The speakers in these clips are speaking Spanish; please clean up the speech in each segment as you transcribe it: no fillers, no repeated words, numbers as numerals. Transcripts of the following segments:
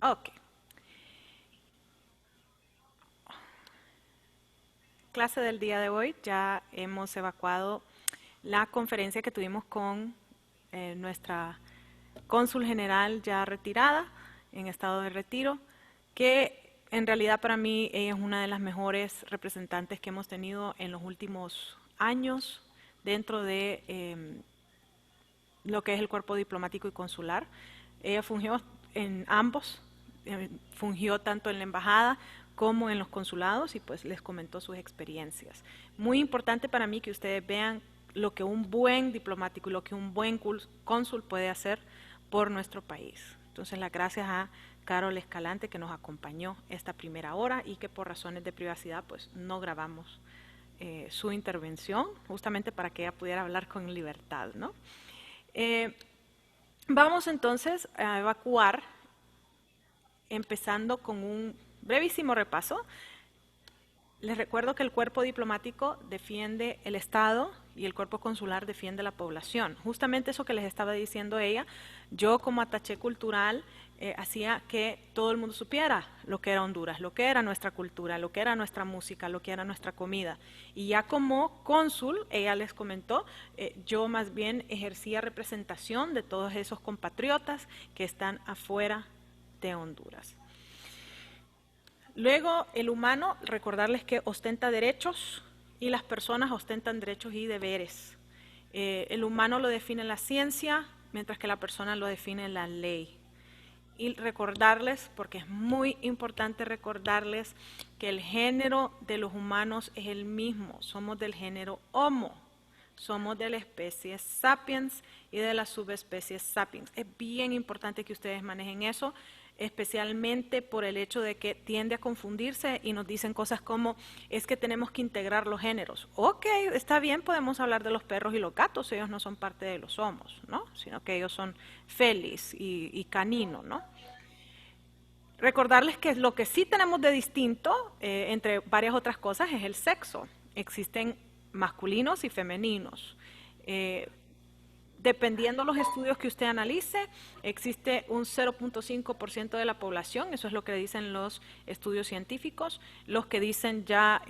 Ok. Clase del día de hoy, ya hemos evacuado la conferencia que tuvimos con nuestra cónsul general ya retirada, en estado de retiro, que en realidad para mí ella es una de las mejores representantes que hemos tenido en los últimos años dentro de lo que es el cuerpo diplomático y consular. Ella fungió en ambos, fungió tanto en la embajada como en los consulados y pues les comentó sus experiencias. Muy importante para mí que ustedes vean lo que un buen diplomático y lo que un buen cónsul puede hacer por nuestro país. Entonces las gracias a Carol Escalante que nos acompañó esta primera hora y que por razones de privacidad pues no grabamos su intervención, justamente para que ella pudiera hablar con libertad, ¿no? Eh, Vamos entonces a evacuar, empezando con un brevísimo repaso. Les recuerdo que el cuerpo diplomático defiende el Estado y el cuerpo consular defiende la población. Justamente eso que les estaba diciendo ella, yo como ataché cultural hacía que todo el mundo supiera lo que era Honduras, lo que era nuestra cultura, lo que era nuestra música, lo que era nuestra comida. Y ya como cónsul, ella les comentó, yo más bien ejercía representación de todos esos compatriotas que están afuera de Honduras. Luego, el humano, recordarles que ostenta derechos y las personas ostentan derechos y deberes. El humano lo define la ciencia, mientras que la persona lo define la ley. Y recordarles, porque es muy importante recordarles, que el género de los humanos es el mismo. Somos del género Homo. Somos de la especie Sapiens y de la subespecie Sapiens. Es bien importante que ustedes manejen eso, especialmente por el hecho de que tiende a confundirse y nos dicen cosas como, es que tenemos que integrar los géneros. Ok, está bien, podemos hablar de los perros y los gatos, ellos no son parte de los homos, ¿no? Sino que ellos son felis y canino, ¿no? Recordarles que lo que sí tenemos de distinto, entre varias otras cosas, es el sexo. Existen masculinos y femeninos. Eh, Dependiendo de los estudios que usted analice, existe un 0.5% de la población, eso es lo que dicen los estudios científicos, los que dicen ya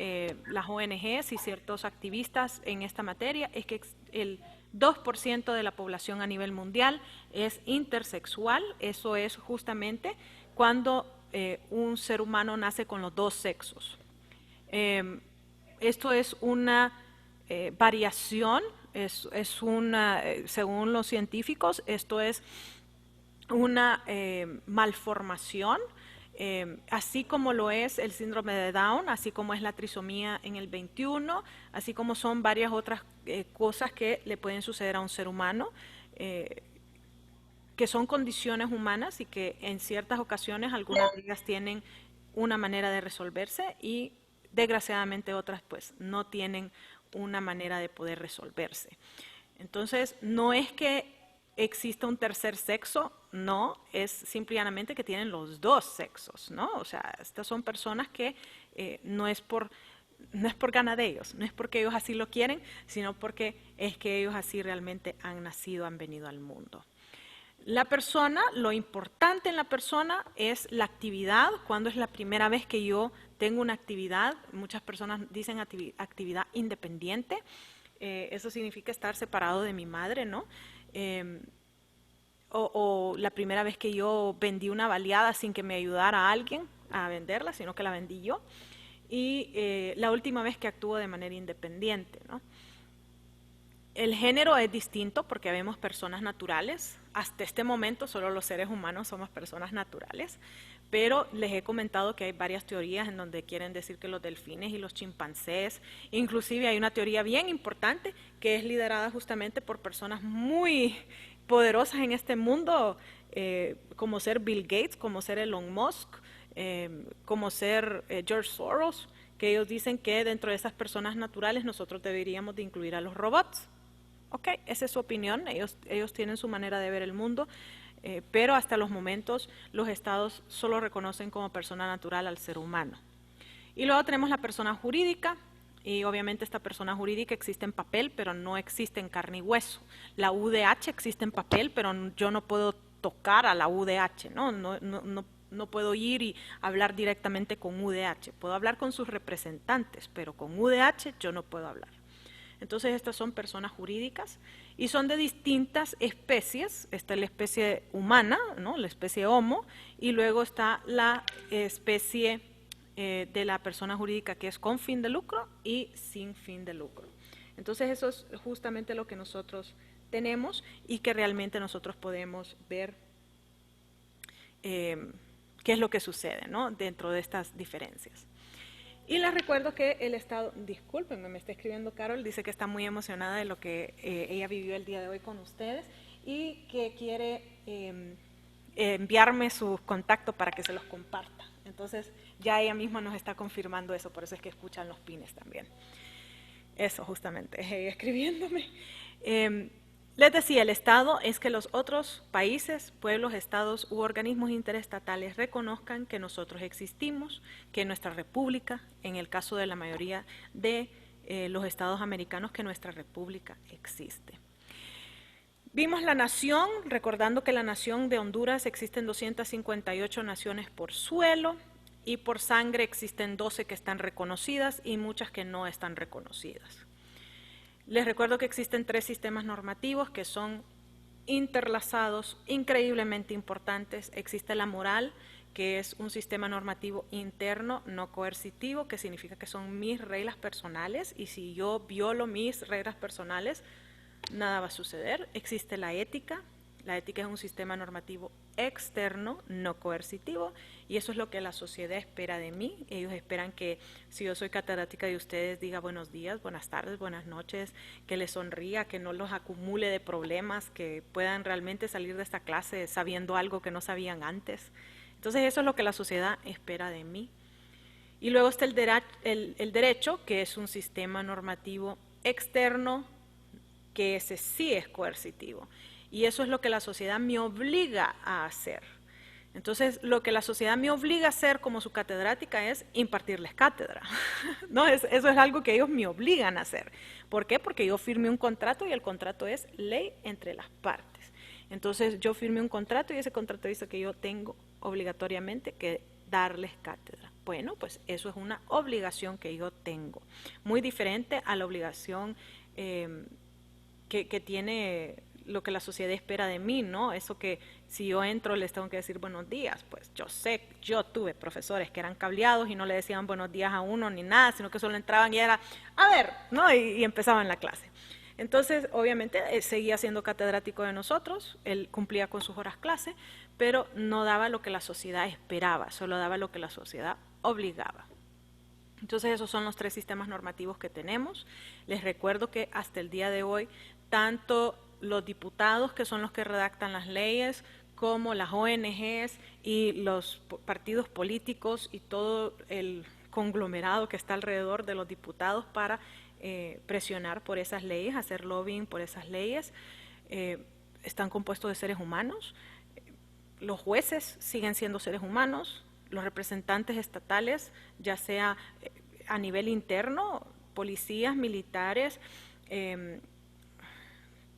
las ONGs y ciertos activistas en esta materia, es que el 2% de la población a nivel mundial es intersexual, eso es justamente cuando un ser humano nace con los dos sexos. Eh, Esto es una variación, es una, según los científicos, esto es una malformación, así como lo es el síndrome de Down, así como es la trisomía en el 21, así como son varias otras cosas que le pueden suceder a un ser humano. Que son condiciones humanas y que en ciertas ocasiones algunas de ellas tienen una manera de resolverse y desgraciadamente otras pues no tienen una manera de poder resolverse. Entonces, no es que exista un tercer sexo, no, es simplemente que tienen los dos sexos, ¿no? O sea, estas son personas que no es por gana de ellos, no es porque ellos así lo quieren, sino porque es que ellos así realmente han nacido, han venido al mundo. La persona, lo importante en la persona es la actividad, cuando es la primera vez que yo tengo una actividad, muchas personas dicen actividad independiente, eso significa estar separado de mi madre, ¿no? Eh, o la primera vez que yo vendí una baleada sin que me ayudara alguien a venderla, sino que la vendí yo, y la última vez que actúo de manera independiente, ¿no? El género es distinto porque vemos personas naturales. Hasta este momento solo los seres humanos somos personas naturales, pero les he comentado que hay varias teorías en donde quieren decir que los delfines y los chimpancés, inclusive hay una teoría bien importante que es liderada justamente por personas muy poderosas en este mundo, como ser Bill Gates, como ser Elon Musk, como ser George Soros, que ellos dicen que dentro de esas personas naturales nosotros deberíamos de incluir a los robots. Ok, esa es su opinión, ellos tienen su manera de ver el mundo, pero hasta los momentos los estados solo reconocen como persona natural al ser humano. Y luego tenemos la persona jurídica, y obviamente esta persona jurídica existe en papel, pero no existe en carne y hueso. La UDH existe en papel, pero yo no puedo tocar a la UDH, ¿no? no puedo ir y hablar directamente con UDH. Puedo hablar con sus representantes, pero con UDH yo no puedo hablar. Entonces estas son personas jurídicas y son de distintas especies. Esta es la especie humana, ¿no? La especie Homo, y luego está la especie de la persona jurídica que es con fin de lucro y sin fin de lucro. Entonces eso es justamente lo que nosotros tenemos y que realmente nosotros podemos ver qué es lo que sucede, ¿no? Dentro de estas diferencias. Y les recuerdo que el Estado, discúlpenme, me está escribiendo Carol, dice que está muy emocionada de lo que ella vivió el día de hoy con ustedes y que quiere enviarme su contacto para que se los comparta. Entonces ya ella misma nos está confirmando eso, por eso es que escuchan los pines también. Eso justamente, es ella escribiéndome. Les decía, el Estado es que los otros países, pueblos, estados u organismos interestatales reconozcan que nosotros existimos, que nuestra república, en el caso de la mayoría de los estados americanos, que nuestra república existe. Vimos la nación, recordando que la nación de Honduras existen 258 naciones por suelo y por sangre existen 12 que están reconocidas y muchas que no están reconocidas. Les recuerdo que existen 3 sistemas normativos que son interlazados, increíblemente importantes. Existe la moral, que es un sistema normativo interno, no coercitivo, que significa que son mis reglas personales y si yo violo mis reglas personales, nada va a suceder. Existe la ética es un sistema normativo externo, no coercitivo, y eso es lo que la sociedad espera de mí. Ellos esperan que si yo soy catedrática de ustedes diga buenos días, buenas tardes, buenas noches, que les sonría, que no los acumule de problemas, que puedan realmente salir de esta clase sabiendo algo que no sabían antes. Entonces eso es lo que la sociedad espera de mí. Y luego está el derecho, que es un sistema normativo externo, que ese sí es coercitivo. Y eso es lo que la sociedad me obliga a hacer. Entonces, lo que la sociedad me obliga a hacer como su catedrática es impartirles cátedra. ¿No? Eso es algo que ellos me obligan a hacer. ¿Por qué? Porque yo firmé un contrato y el contrato es ley entre las partes. Entonces, yo firmé un contrato y ese contrato dice que yo tengo obligatoriamente que darles cátedra. Bueno, pues eso es una obligación que yo tengo. Muy diferente a la obligación que tiene lo que la sociedad espera de mí, ¿no? Eso que si yo entro les tengo que decir buenos días, pues yo sé, yo tuve profesores que eran cableados y no le decían buenos días a uno ni nada, sino que solo entraban y era, a ver, ¿no? Y empezaban la clase. Entonces, obviamente, seguía siendo catedrático de nosotros, él cumplía con sus horas clase, pero no daba lo que la sociedad esperaba, solo daba lo que la sociedad obligaba. Entonces, esos son los 3 sistemas normativos que tenemos. Les recuerdo que hasta el día de hoy, tanto los diputados, que son los que redactan las leyes, como las ONGs y los partidos políticos y todo el conglomerado que está alrededor de los diputados para presionar por esas leyes, hacer lobbying por esas leyes, están compuestos de seres humanos. Los jueces siguen siendo seres humanos, los representantes estatales, ya sea a nivel interno, policías, militares,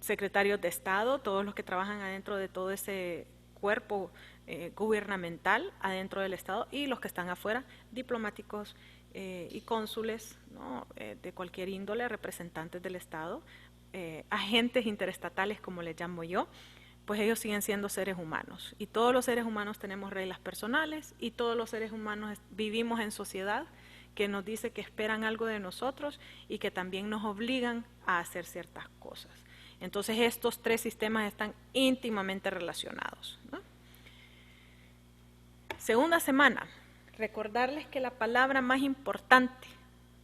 secretarios de Estado, todos los que trabajan adentro de todo ese cuerpo gubernamental adentro del Estado, y los que están afuera, diplomáticos y cónsules, ¿no? De cualquier índole, representantes del Estado, agentes interestatales como les llamo yo, pues ellos siguen siendo seres humanos. Y todos los seres humanos tenemos reglas personales y todos los seres humanos vivimos en sociedad que nos dice que esperan algo de nosotros y que también nos obligan a hacer ciertas cosas. Entonces estos 3 sistemas están íntimamente relacionados, ¿no? Segunda semana, recordarles que la palabra más importante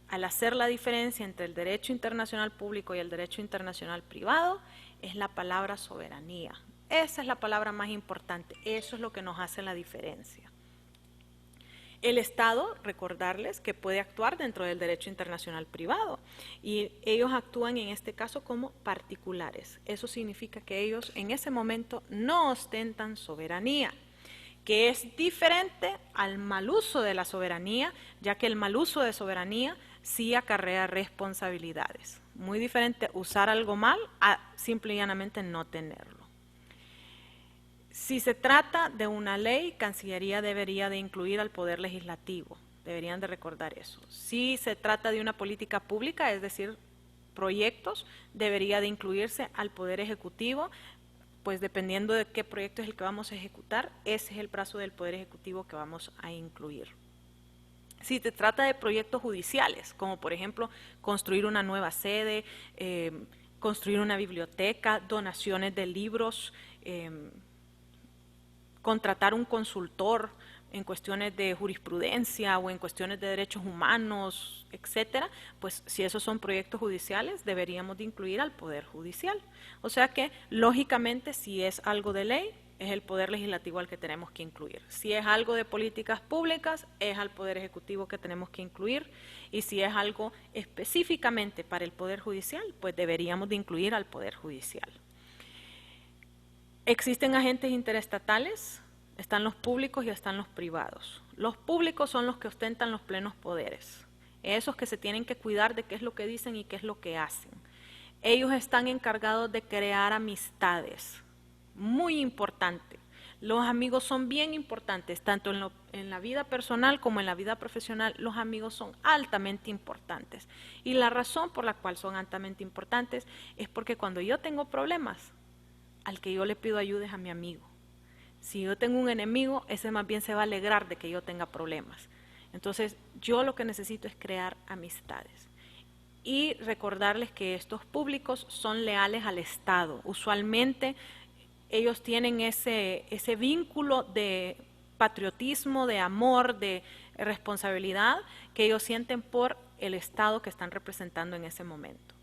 al hacer la diferencia entre el derecho internacional público y el derecho internacional privado es la palabra soberanía. Esa es la palabra más importante, eso es lo que nos hace la diferencia. El Estado, recordarles que puede actuar dentro del derecho internacional privado y ellos actúan en este caso como particulares. Eso significa que ellos en ese momento no ostentan soberanía, que es diferente al mal uso de la soberanía, ya que el mal uso de soberanía sí acarrea responsabilidades. Muy diferente usar algo mal a simple y llanamente no tenerlo. Si se trata de una ley, Cancillería debería de incluir al Poder Legislativo, deberían de recordar eso. Si se trata de una política pública, es decir, proyectos, debería de incluirse al Poder Ejecutivo, pues dependiendo de qué proyecto es el que vamos a ejecutar, ese es el brazo del Poder Ejecutivo que vamos a incluir. Si se trata de proyectos judiciales, como por ejemplo construir una nueva sede, construir una biblioteca, donaciones de libros, contratar un consultor en cuestiones de jurisprudencia o en cuestiones de derechos humanos, etcétera, pues si esos son proyectos judiciales, deberíamos de incluir al Poder Judicial. O sea que, lógicamente, si es algo de ley, es el Poder Legislativo al que tenemos que incluir. Si es algo de políticas públicas, es al Poder Ejecutivo que tenemos que incluir. Y si es algo específicamente para el Poder Judicial, pues deberíamos de incluir al Poder Judicial. Existen agentes interestatales, están los públicos y están los privados. Los públicos son los que ostentan los plenos poderes, esos que se tienen que cuidar de qué es lo que dicen y qué es lo que hacen. Ellos están encargados de crear amistades, muy importante. Los amigos son bien importantes, tanto en la vida personal como en la vida profesional. Los amigos son altamente importantes. Y la razón por la cual son altamente importantes es porque cuando yo tengo problemas, al que yo le pido ayuda es a mi amigo. Si yo tengo un enemigo, ese más bien se va a alegrar de que yo tenga problemas. Entonces, yo lo que necesito es crear amistades. Y recordarles que estos públicos son leales al Estado. Usualmente, ellos tienen ese vínculo de patriotismo, de amor, de responsabilidad que ellos sienten por el Estado que están representando en ese momento.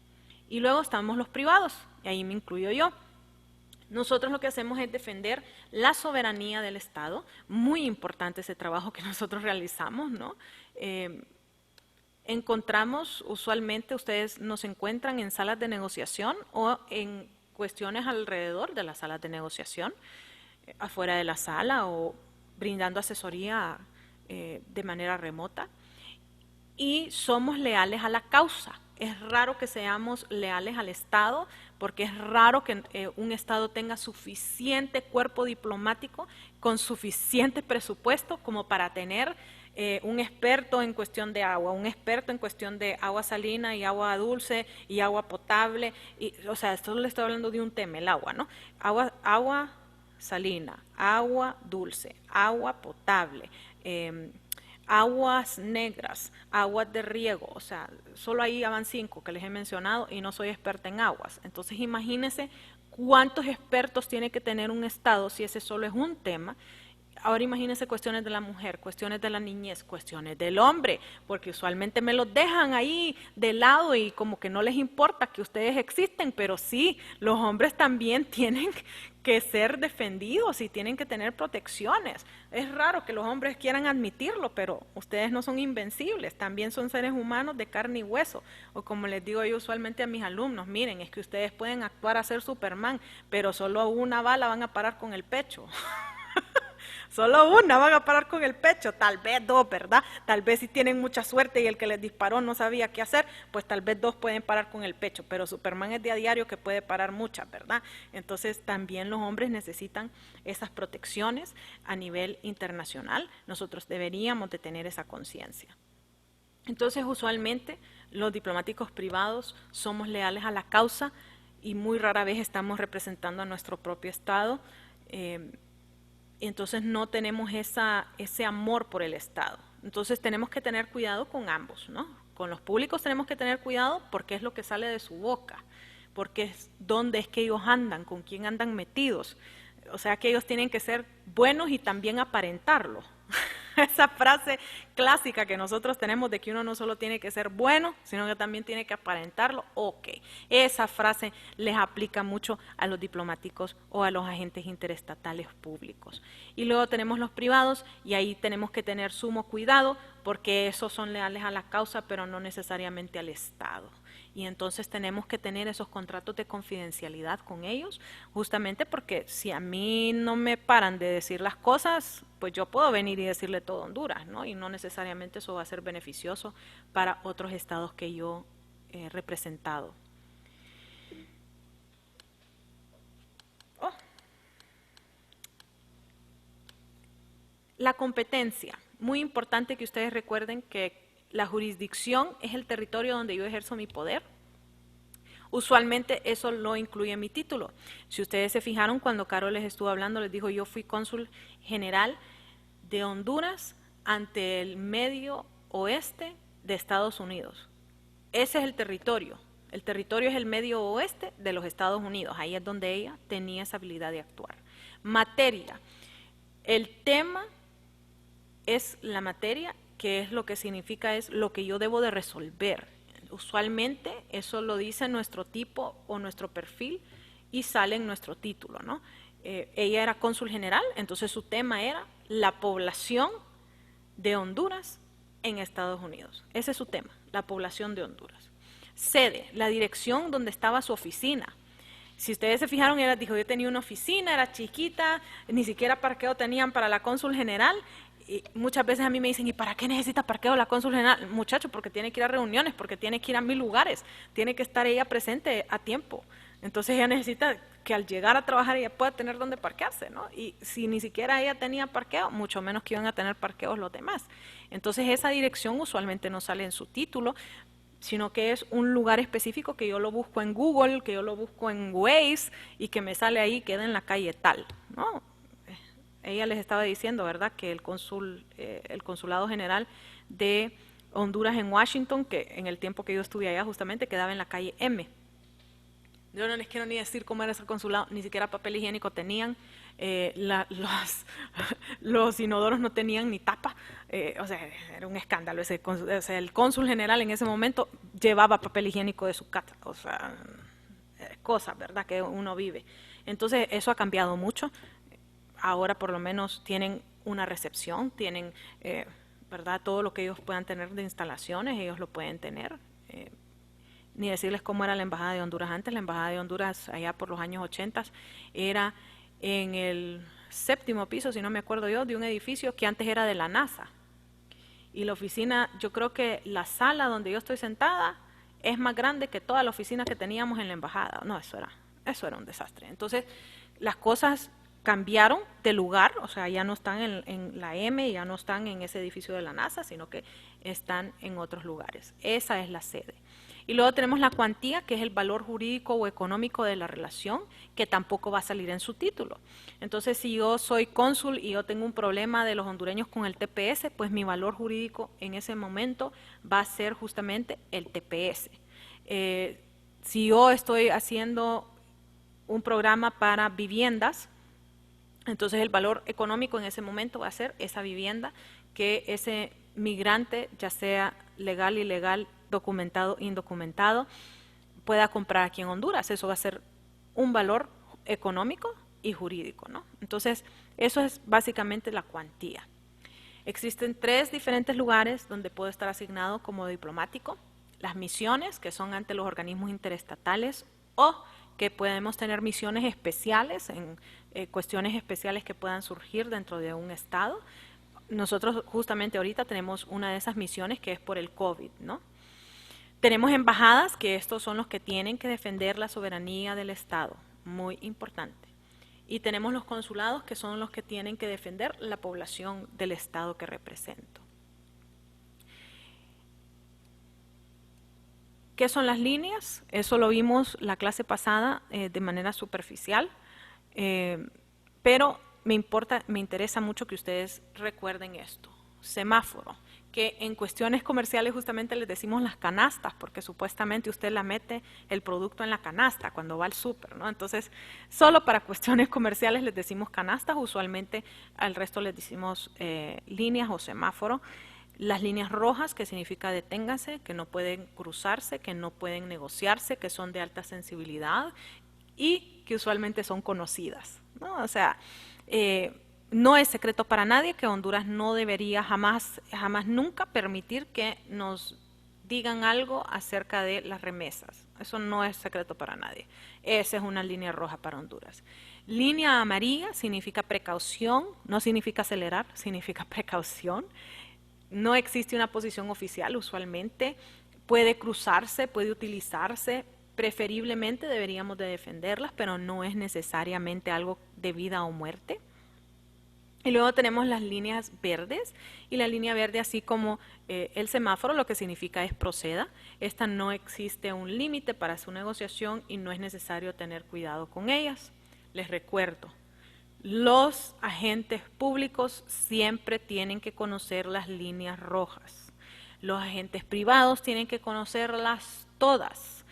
Y luego estamos los privados, y ahí me incluyo yo. Nosotros lo que hacemos es defender la soberanía del Estado, muy importante ese trabajo que nosotros realizamos, ¿no? Encontramos, usualmente ustedes nos encuentran en salas de negociación o en cuestiones alrededor de las salas de negociación, afuera de la sala o brindando asesoría de manera remota. Y somos leales a la causa. Es raro que seamos leales al Estado, porque es raro que un Estado tenga suficiente cuerpo diplomático con suficiente presupuesto como para tener un experto en cuestión de agua, un experto en cuestión de agua salina y agua dulce y agua potable. O sea, esto le estoy hablando de un tema, el agua, ¿no? Agua salina, agua dulce, agua potable, aguas negras, aguas de riego, o sea, solo ahí ya van 5 que les he mencionado y no soy experta en aguas. Entonces imagínense cuántos expertos tiene que tener un Estado si ese solo es un tema. Ahora imagínense cuestiones de la mujer, cuestiones de la niñez, cuestiones del hombre, porque usualmente me los dejan ahí de lado y como que no les importa que ustedes existen, pero sí, los hombres también tienen que ser defendidos y tienen que tener protecciones. Es raro que los hombres quieran admitirlo, pero ustedes no son invencibles, también son seres humanos de carne y hueso. O como les digo yo usualmente a mis alumnos, miren, es que ustedes pueden actuar a ser Superman, pero solo una bala van a parar con el pecho. Solo una van a parar con el pecho, tal vez 2, ¿verdad? Tal vez si tienen mucha suerte y el que les disparó no sabía qué hacer, pues tal vez 2 pueden parar con el pecho, pero Superman es de a diario que puede parar muchas, ¿verdad? Entonces también los hombres necesitan esas protecciones a nivel internacional. Nosotros deberíamos de tener esa conciencia. Entonces usualmente los diplomáticos privados somos leales a la causa y muy rara vez estamos representando a nuestro propio Estado. Entonces no tenemos ese amor por el Estado. Entonces tenemos que tener cuidado con ambos, ¿no? Con los públicos tenemos que tener cuidado porque es lo que sale de su boca, porque es dónde es que ellos andan, con quién andan metidos. O sea que ellos tienen que ser buenos y también aparentarlo. Esa frase clásica que nosotros tenemos de que uno no solo tiene que ser bueno, sino que también tiene que aparentarlo, ok. Esa frase les aplica mucho a los diplomáticos o a los agentes interestatales públicos. Y luego tenemos los privados y ahí tenemos que tener sumo cuidado porque esos son leales a la causa, pero no necesariamente al Estado. Y entonces tenemos que tener esos contratos de confidencialidad con ellos, justamente porque si a mí no me paran de decir las cosas, pues yo puedo venir y decirle todo a Honduras, ¿no? Y no necesariamente eso va a ser beneficioso para otros estados que yo he representado. La competencia. Muy importante que ustedes recuerden que la jurisdicción es el territorio donde yo ejerzo mi poder. Usualmente eso lo incluye mi título. Si ustedes se fijaron cuando Carol les estuvo hablando, les dijo yo fui cónsul general de Honduras ante el medio oeste de Estados Unidos. Ese es el territorio. El territorio es el medio oeste de los Estados Unidos. Ahí es donde ella tenía esa habilidad de actuar. Materia. El tema es la materia, que es lo que significa, es lo que yo debo de resolver. Usualmente eso lo dice nuestro tipo o nuestro perfil y sale en nuestro título, ¿no? Ella era cónsul general, entonces su tema era la población de Honduras en Estados Unidos. Ese es su tema, la población de Honduras. Sede, la dirección donde estaba su oficina. Si ustedes se fijaron, ella dijo, yo tenía una oficina, era chiquita, ni siquiera parqueo tenían para la cónsul general. Y muchas veces a mí me dicen, ¿y para qué necesita parqueo la cónsul general? Muchacho, porque tiene que ir a reuniones, porque tiene que ir a 1000 lugares, tiene que estar ella presente a tiempo. Entonces ella necesita que al llegar a trabajar ella pueda tener donde parquearse, ¿no? Y si ni siquiera ella tenía parqueo, mucho menos que iban a tener parqueos los demás. Entonces esa dirección usualmente no sale en su título, sino que es un lugar específico que yo lo busco en Google, que yo lo busco en Waze y que me sale ahí, queda en la calle tal, ¿no? Ella les estaba diciendo, ¿verdad?, que el consulado general de Honduras en Washington, que en el tiempo que yo estuve allá justamente quedaba en la calle M. Yo no les quiero ni decir cómo era ese consulado, ni siquiera papel higiénico tenían, los inodoros no tenían ni tapa, o sea, era un escándalo. O sea, el cónsul general en ese momento llevaba papel higiénico de su casa, o sea, cosas, ¿verdad?, que uno vive. Entonces eso ha cambiado mucho. Ahora por lo menos tienen una recepción, tienen, ¿verdad?, todo lo que ellos puedan tener de instalaciones, ellos lo pueden tener. Ni decirles cómo era la Embajada de Honduras antes. La Embajada de Honduras allá por los años 80 era en el 7º piso, si no me acuerdo yo, de un edificio que antes era de la NASA. Y la oficina, yo creo que la sala donde yo estoy sentada es más grande que toda la oficina que teníamos en la Embajada. No, eso era un desastre. Entonces, las cosas cambiaron de lugar, o sea, ya no están en la M, ya no están en ese edificio de la NASA, sino que están en otros lugares. Esa es la sede. Y luego tenemos la cuantía, que es el valor jurídico o económico de la relación, que tampoco va a salir en su título. Entonces, si yo soy cónsul y yo tengo un problema de los hondureños con el TPS, pues mi valor jurídico en ese momento va a ser justamente el TPS. Si yo estoy haciendo un programa para viviendas, entonces el valor económico en ese momento va a ser esa vivienda que ese migrante, ya sea legal, ilegal, documentado, indocumentado, pueda comprar aquí en Honduras. Eso va a ser un valor económico y jurídico, ¿no? Entonces, eso es básicamente la cuantía. Existen 3 diferentes lugares donde puedo estar asignado como diplomático. Las misiones, que son ante los organismos interestatales, o que podemos tener misiones especiales en cuestiones especiales que puedan surgir dentro de un estado. Nosotros justamente ahorita tenemos una de esas misiones que es por el COVID, ¿no? Tenemos embajadas, que estos son los que tienen que defender la soberanía del estado, muy importante. Y tenemos los consulados, que son los que tienen que defender la población del estado que represento. ¿Qué son las líneas? Eso lo vimos la clase pasada de manera superficial, pero me interesa mucho que ustedes recuerden esto. Semáforo, que en cuestiones comerciales justamente les decimos las canastas, porque supuestamente usted la mete el producto en la canasta cuando va al súper, ¿no? Entonces, solo para cuestiones comerciales les decimos canastas, usualmente al resto les decimos líneas o semáforo. Las líneas rojas, que significa deténgase, que no pueden cruzarse, que no pueden negociarse, que son de alta sensibilidad y que usualmente son conocidas, ¿no? O sea, no es secreto para nadie que Honduras no debería jamás nunca permitir que nos digan algo acerca de las remesas. Eso no es secreto para nadie. Esa es una línea roja para Honduras. Línea amarilla significa precaución, no significa acelerar, significa precaución. No existe una posición oficial usualmente, puede cruzarse, puede utilizarse, preferiblemente deberíamos de defenderlas, pero no es necesariamente algo de vida o muerte. Y luego tenemos las líneas verdes, y la línea verde, así como el semáforo, lo que significa es proceda. Esta no existe un límite para su negociación y no es necesario tener cuidado con ellas. Les recuerdo, los agentes públicos siempre tienen que conocer las líneas rojas. Los agentes privados tienen que conocerlas todas.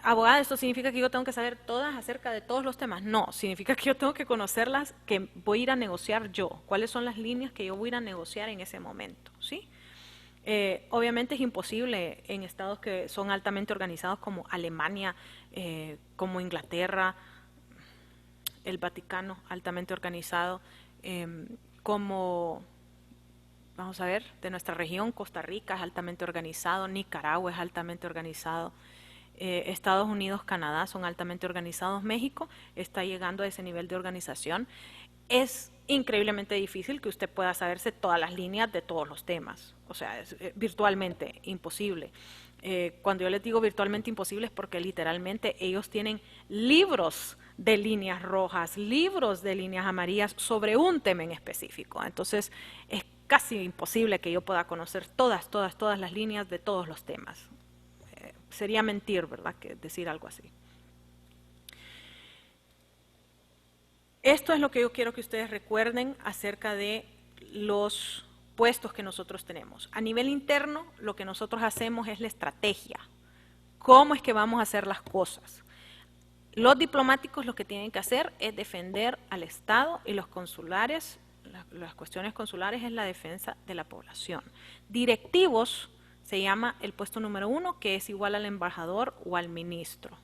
Abogada, ¿esto significa que yo tengo que saber todas acerca de todos los temas? No, significa que yo tengo que conocerlas, que voy a ir a negociar yo. ¿Cuáles son las líneas que yo voy a ir a negociar en ese momento? ¿Sí? Obviamente es imposible en estados que son altamente organizados como Alemania, como Inglaterra, el Vaticano, altamente organizado, como, vamos a ver, de nuestra región, Costa Rica es altamente organizado, Nicaragua es altamente organizado, Estados Unidos, Canadá son altamente organizados, México está llegando a ese nivel de organización. Es increíblemente difícil que usted pueda saberse todas las líneas de todos los temas, o sea, es virtualmente imposible. Cuando yo les digo virtualmente imposible es porque literalmente ellos tienen libros de líneas rojas, libros de líneas amarillas sobre un tema en específico. Entonces es casi imposible que yo pueda conocer todas las líneas de todos los temas. Sería mentir, ¿verdad?, que decir algo así. Esto es lo que yo quiero que ustedes recuerden acerca de los puestos que nosotros tenemos. A nivel interno, lo que nosotros hacemos es la estrategia. ¿Cómo es que vamos a hacer las cosas? Los diplomáticos lo que tienen que hacer es defender al Estado, y los consulares, las cuestiones consulares es la defensa de la población. Directivos se llama el puesto número 1, que es igual al embajador o al ministro.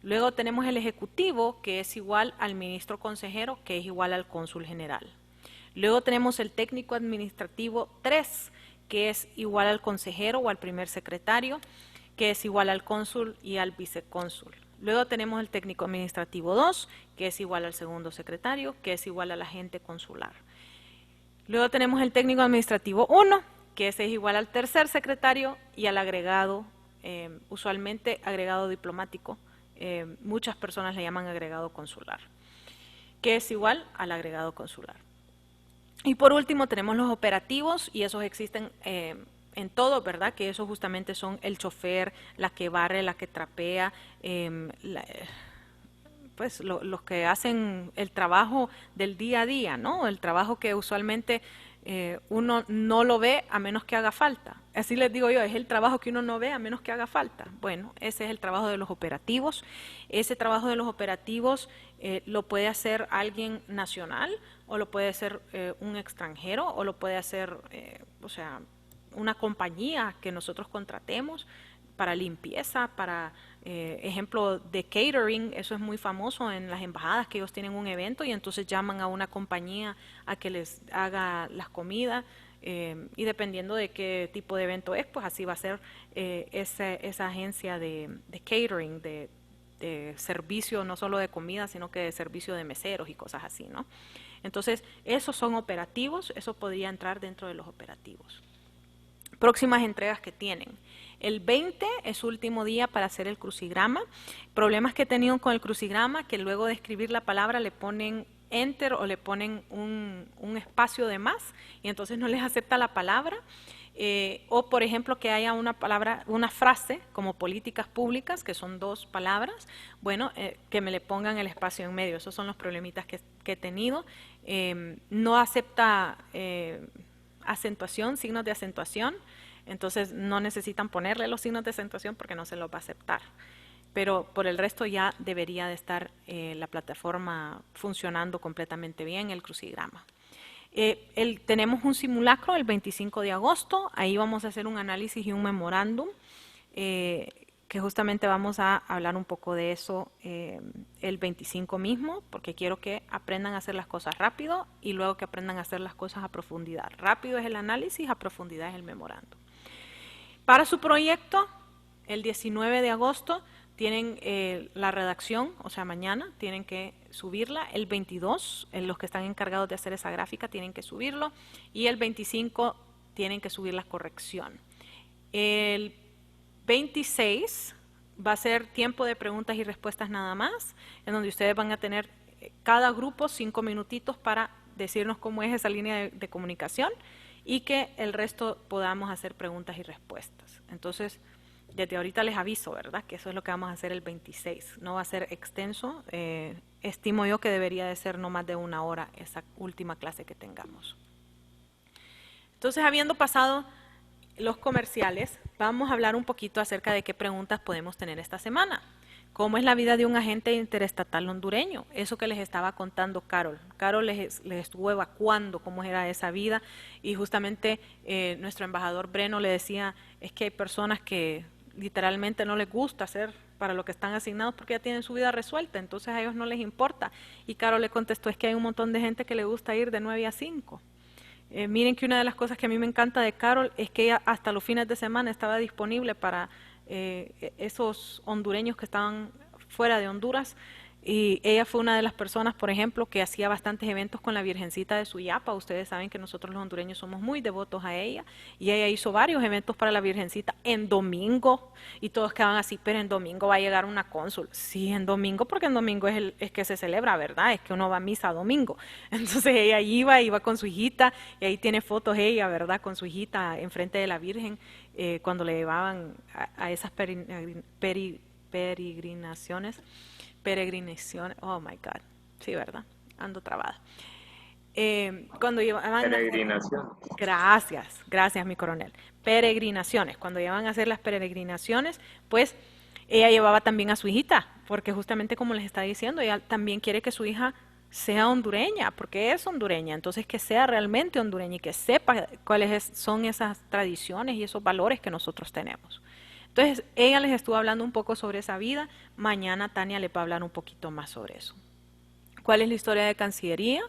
Luego tenemos el ejecutivo, que es igual al ministro consejero, que es igual al cónsul general. Luego tenemos el técnico administrativo 3, que es igual al consejero o al primer secretario, que es igual al cónsul y al vicecónsul. Luego tenemos el técnico administrativo 2, que es igual al segundo secretario, que es igual al agente consular. Luego tenemos el técnico administrativo 1, que ese es igual al tercer secretario y al agregado, usualmente agregado diplomático, muchas personas le llaman agregado consular, que es igual al agregado consular. Y por último tenemos los operativos, y esos existen en todo, ¿verdad? Que esos justamente son el chofer, la que barre, la que trapea, pues los que hacen el trabajo del día a día, ¿no? El trabajo que usualmente uno no lo ve a menos que haga falta. Así les digo yo, es el trabajo que uno no ve a menos que haga falta. Bueno, ese es el trabajo de los operativos. Ese trabajo de los operativos lo puede hacer alguien nacional, o lo puede hacer un extranjero, o lo puede hacer, o sea, una compañía que nosotros contratemos para limpieza, para ejemplo de catering. Eso es muy famoso en las embajadas, que ellos tienen un evento y entonces llaman a una compañía a que les haga las comidas, y dependiendo de qué tipo de evento es, pues así va a ser esa agencia de catering, de servicio no solo de comida, sino que de servicio de meseros y cosas así, ¿no? Entonces, esos son operativos, eso podría entrar dentro de los operativos. Próximas entregas que tienen. El 20 es su último día para hacer el crucigrama. Problemas que he tenido con el crucigrama, que luego de escribir la palabra le ponen enter o le ponen un espacio de más y entonces no les acepta la palabra. O por ejemplo que haya una palabra, una frase como políticas públicas, que son 2 palabras, bueno, que me le pongan el espacio en medio. Esos son los problemitas que he tenido. No acepta acentuación, signos de acentuación, entonces no necesitan ponerle los signos de acentuación porque no se los va a aceptar. Pero por el resto ya debería de estar la plataforma funcionando completamente bien, el crucigrama. Tenemos un simulacro el 25 de agosto, ahí vamos a hacer un análisis y un memorándum, que justamente vamos a hablar un poco de eso el 25 mismo, porque quiero que aprendan a hacer las cosas rápido y luego que aprendan a hacer las cosas a profundidad. Rápido es el análisis, a profundidad es el memorándum. Para su proyecto, el 19 de agosto tienen la redacción, o sea, mañana tienen que subirla. El 22, los que están encargados de hacer esa gráfica tienen que subirlo. Y el 25 tienen que subir la corrección. El 26 va a ser tiempo de preguntas y respuestas nada más, en donde ustedes van a tener cada grupo 5 minutitos para decirnos cómo es esa línea de comunicación y que el resto podamos hacer preguntas y respuestas. Entonces, desde ahorita les aviso, ¿verdad? Que eso es lo que vamos a hacer el 26. No va a ser extenso. Estimo yo que debería de ser no más de 1 hora esa última clase que tengamos. Entonces, habiendo pasado los comerciales, vamos a hablar un poquito acerca de qué preguntas podemos tener esta semana. ¿Cómo es la vida de un agente interestatal hondureño? Eso que les estaba contando Carol. Carol les estuvo evacuando cómo era esa vida y justamente nuestro embajador Breno le decía, es que hay personas que literalmente no les gusta hacer para lo que están asignados porque ya tienen su vida resuelta, entonces a ellos no les importa. Y Carol le contestó, es que hay un montón de gente que le gusta ir de 9 a 5. Miren que una de las cosas que a mí me encanta de Carol es que ella hasta los fines de semana estaba disponible para esos hondureños que estaban fuera de Honduras, y ella fue una de las personas, por ejemplo, que hacía bastantes eventos con la Virgencita de Suyapa. Ustedes saben que nosotros los hondureños somos muy devotos a ella, y ella hizo varios eventos para la Virgencita en domingo, y todos quedaban así, pero en domingo va a llegar una cónsul. Sí, en domingo, porque en domingo es que se celebra, ¿verdad? Es que uno va a misa domingo. Entonces ella iba con su hijita, y ahí tiene fotos ella, ¿verdad? Con su hijita enfrente de la Virgen, cuando le llevaban a esas peregrinaciones, oh my God, sí, ¿verdad? Ando trabada. Cuando llevaban Peregrinación. Gracias mi coronel. Peregrinaciones, cuando llevaban a hacer las peregrinaciones, pues ella llevaba también a su hijita, porque justamente como les está diciendo, ella también quiere que su hija sea hondureña, porque es hondureña, entonces que sea realmente hondureña y que sepa cuáles son esas tradiciones y esos valores que nosotros tenemos. Entonces, ella les estuvo hablando un poco sobre esa vida. Mañana Tania le va a hablar un poquito más sobre eso. ¿Cuál es la historia de Cancillería?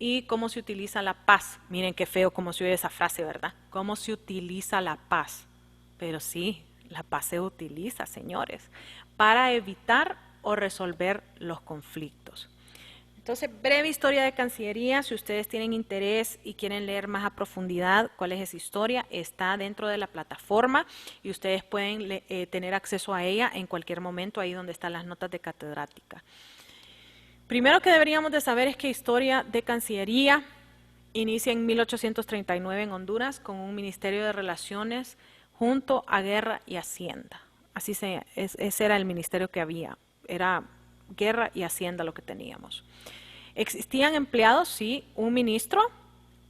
Y cómo se utiliza la paz. Miren qué feo cómo se oye esa frase, ¿verdad? ¿Cómo se utiliza la paz? Pero sí, la paz se utiliza, señores, para evitar o resolver los conflictos. Entonces, breve historia de Cancillería. Si ustedes tienen interés y quieren leer más a profundidad cuál es esa historia, está dentro de la plataforma y ustedes pueden tener acceso a ella en cualquier momento, ahí donde están las notas de catedrática. Primero que deberíamos de saber es que historia de Cancillería inicia en 1839 en Honduras con un Ministerio de Relaciones junto a Guerra y Hacienda. Ese era el ministerio que había, era Guerra y Hacienda lo que teníamos. Existían empleados, sí, un ministro,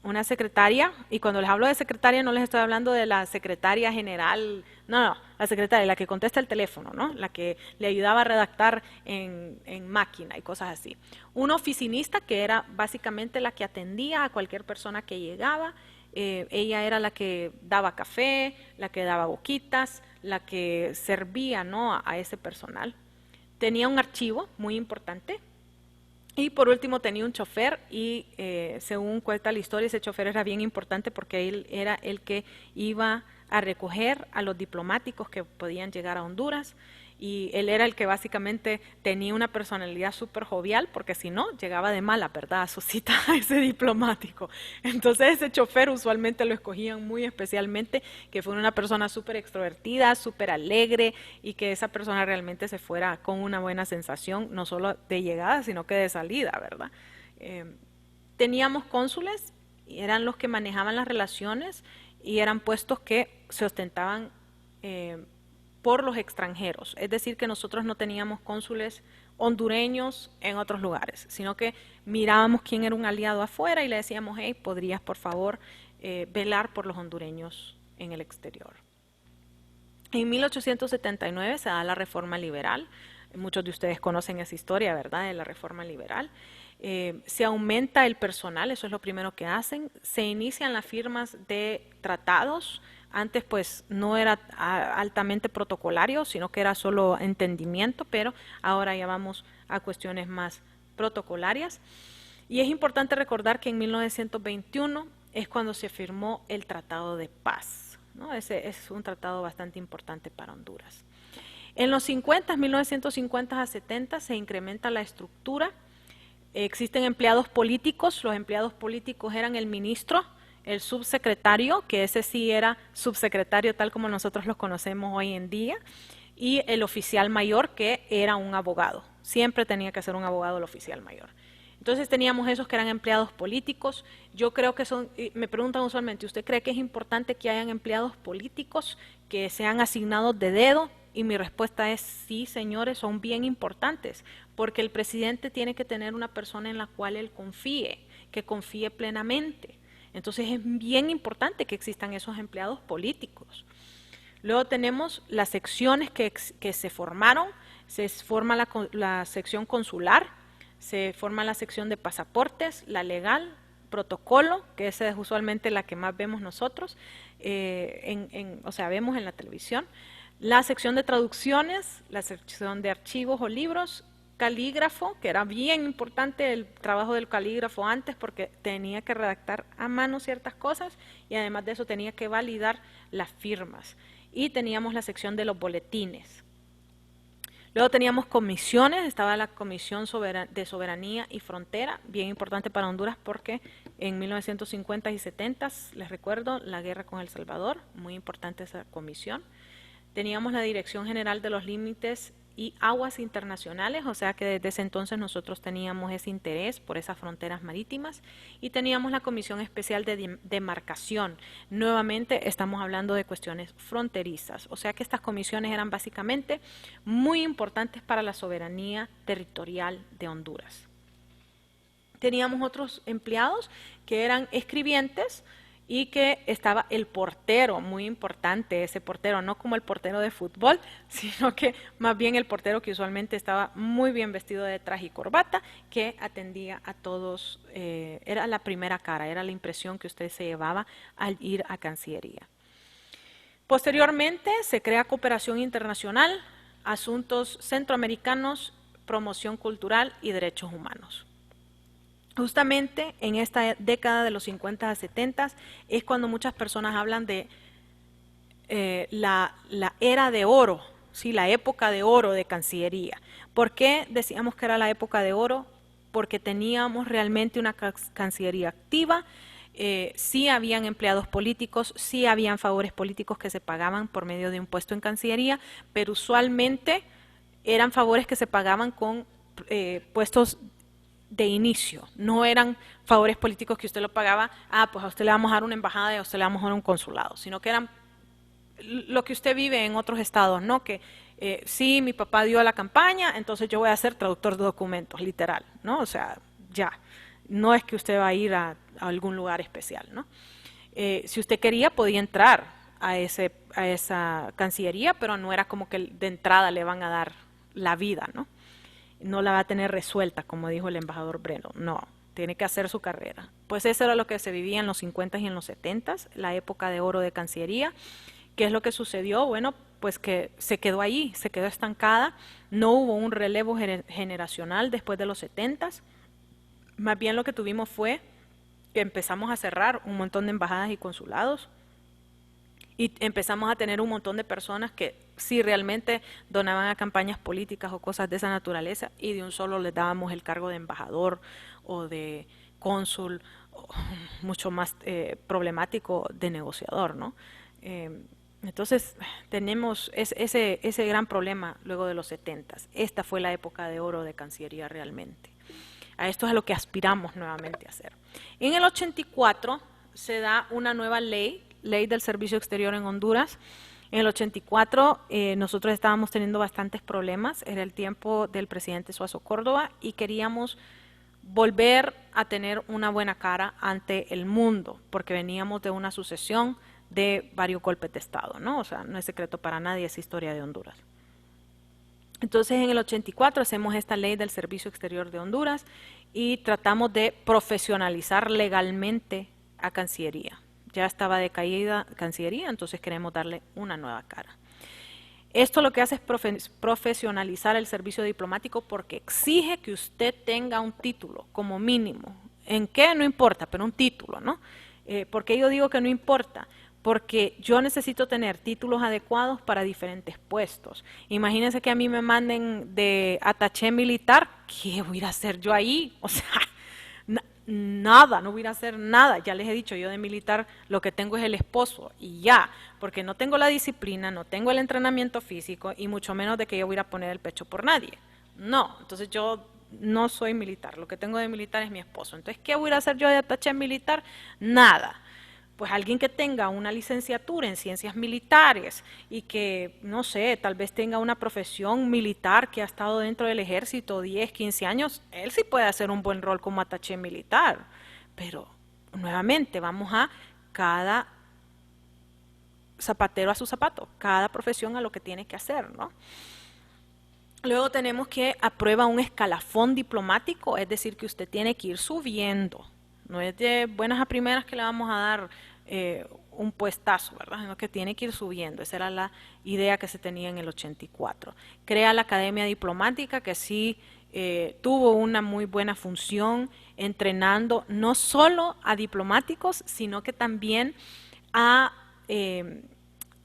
una secretaria, y cuando les hablo de secretaria no les estoy hablando de la secretaria general, no, la secretaria, la que contesta el teléfono, ¿no? La que le ayudaba a redactar en máquina y cosas así. Un oficinista que era básicamente la que atendía a cualquier persona que llegaba, ella era la que daba café, la que daba boquitas, la que servía, ¿no?, a ese personal. Tenía un archivo muy importante. Y por último tenía un chofer y según cuenta la historia, ese chofer era bien importante porque él era el que iba a recoger a los diplomáticos que podían llegar a Honduras, y él era el que básicamente tenía una personalidad súper jovial, porque si no, llegaba de mala, ¿verdad?, a su cita a ese diplomático. Entonces ese chofer usualmente lo escogían muy especialmente, que fuera una persona súper extrovertida, súper alegre, y que esa persona realmente se fuera con una buena sensación, no solo de llegada, sino que de salida, ¿verdad? Teníamos cónsules, y eran los que manejaban las relaciones, y eran puestos que se ostentaban por los extranjeros, es decir, que nosotros no teníamos cónsules hondureños en otros lugares, sino que mirábamos quién era un aliado afuera y le decíamos, hey, ¿podrías por favor velar por los hondureños en el exterior? En 1879 se da la reforma liberal. Muchos de ustedes conocen esa historia, ¿verdad?, de la reforma liberal. Se aumenta el personal, eso es lo primero que hacen. Se inician las firmas de tratados. Antes pues no era altamente protocolario, sino que era solo entendimiento, pero ahora ya vamos a cuestiones más protocolarias. Y es importante recordar que en 1921 es cuando se firmó el Tratado de Paz, ¿no? Ese es un tratado bastante importante para Honduras. En los 50, 1950 a 70, se incrementa la estructura. Existen empleados políticos. Los empleados políticos eran el ministro, el subsecretario, que ese sí era subsecretario tal como nosotros los conocemos hoy en día, y el oficial mayor, que era un abogado. Siempre tenía que ser un abogado el oficial mayor. Entonces teníamos esos que eran empleados políticos. Yo creo que son, me preguntan usualmente, ¿usted cree que es importante que hayan empleados políticos que sean asignados de dedo? Y mi respuesta es sí, señores, son bien importantes, porque el presidente tiene que tener una persona en la cual él confíe, que confíe plenamente. Entonces es bien importante que existan esos empleados políticos. Luego tenemos las secciones que se formaron. Se forma la sección consular, se forma la sección de pasaportes, la legal, protocolo, que esa es usualmente la que más vemos nosotros, o sea, vemos en la televisión, la sección de traducciones, la sección de archivos o libros, calígrafo, que era bien importante el trabajo del calígrafo antes porque tenía que redactar a mano ciertas cosas y además de eso tenía que validar las firmas. Y teníamos la sección de los boletines. Luego teníamos comisiones, estaba la Comisión de Soberanía y Frontera, bien importante para Honduras porque en 1950 y 70, les recuerdo, la guerra con El Salvador, muy importante esa comisión. Teníamos la Dirección General de los Límites y Aguas Internacionales, o sea que desde ese entonces nosotros teníamos ese interés por esas fronteras marítimas, y teníamos la Comisión Especial de Demarcación. Nuevamente estamos hablando de cuestiones fronterizas, o sea que estas comisiones eran básicamente muy importantes para la soberanía territorial de Honduras. Teníamos otros empleados que eran escribientes, y que estaba el portero, muy importante ese portero, no como el portero de fútbol, sino que más bien el portero que usualmente estaba muy bien vestido de traje y corbata, que atendía a todos, era la primera cara, era la impresión que usted se llevaba al ir a Cancillería. Posteriormente se crea cooperación internacional, asuntos centroamericanos, promoción cultural y derechos humanos. Justamente en esta década de los 50 a 70 es cuando muchas personas hablan de la era de oro, ¿sí? La época de oro de Cancillería. ¿Por qué decíamos que era la época de oro? Porque teníamos realmente una Cancillería activa, sí habían empleados políticos, sí habían favores políticos que se pagaban por medio de un puesto en Cancillería, pero usualmente eran favores que se pagaban con puestos de inicio, no eran favores políticos que usted lo pagaba, pues a usted le vamos a dar una embajada y a usted le vamos a dar un consulado, sino que eran lo que usted vive en otros estados, ¿no? Que sí, mi papá dio a la campaña, entonces yo voy a ser traductor de documentos, literal, ¿no? O sea, ya, no es que usted va a ir a algún lugar especial, ¿no? Si usted quería, podía entrar a esa Cancillería, pero no era como que de entrada le van a dar la vida, ¿no? No la va a tener resuelta, como dijo el embajador Breno, no, tiene que hacer su carrera. Pues eso era lo que se vivía en los 50 y en los 70, la época de oro de Cancillería. ¿Qué es lo que sucedió? Bueno, pues que se quedó ahí, se quedó estancada, no hubo un relevo generacional después de los 70, más bien lo que tuvimos fue que empezamos a cerrar un montón de embajadas y consulados, y empezamos a tener un montón de personas que sí realmente donaban a campañas políticas o cosas de esa naturaleza, y de un solo les dábamos el cargo de embajador o de cónsul, mucho más problemático de negociador, ¿no? Entonces tenemos ese gran problema luego de los 70. Esta fue la época de oro de Cancillería realmente. A esto es a lo que aspiramos nuevamente a hacer. En el 84 se da una nueva ley del Servicio Exterior en Honduras. En el 84 nosotros estábamos teniendo bastantes problemas, era el tiempo del presidente Suazo Córdoba y queríamos volver a tener una buena cara ante el mundo, porque veníamos de una sucesión de varios golpes de Estado, ¿no? O sea, no es secreto para nadie, es historia de Honduras. Entonces en el 84 hacemos esta ley del Servicio Exterior de Honduras y tratamos de profesionalizar legalmente a Cancillería. Ya estaba decaída Cancillería, entonces queremos darle una nueva cara. Esto lo que hace es profesionalizar el servicio diplomático porque exige que usted tenga un título como mínimo. ¿En qué? No importa, pero un título, ¿no? ¿Por qué yo digo que no importa? Porque yo necesito tener títulos adecuados para diferentes puestos. Imagínense que a mí me manden de ataché militar, ¿qué voy a ir a hacer yo ahí? O sea, nada, no voy a ir a hacer nada. Ya les he dicho, yo de militar lo que tengo es el esposo y ya, porque no tengo la disciplina, no tengo el entrenamiento físico y mucho menos de que yo voy a ir a poner el pecho por nadie. No, entonces yo no soy militar, lo que tengo de militar es mi esposo. Entonces, ¿qué voy a ir a hacer yo de attaché militar? Nada. Pues alguien que tenga una licenciatura en ciencias militares y que, no sé, tal vez tenga una profesión militar, que ha estado dentro del ejército 10, 15 años, él sí puede hacer un buen rol como attaché militar. Pero, nuevamente, vamos a cada zapatero a su zapato, cada profesión a lo que tiene que hacer, ¿no? Luego tenemos que aprueba un escalafón diplomático, es decir, que usted tiene que ir subiendo. No es de buenas a primeras que le vamos a dar un puestazo, ¿verdad? Sino que tiene que ir subiendo. Esa era la idea que se tenía en el 84. Crea la Academia Diplomática, que sí tuvo una muy buena función entrenando no solo a diplomáticos, sino que también a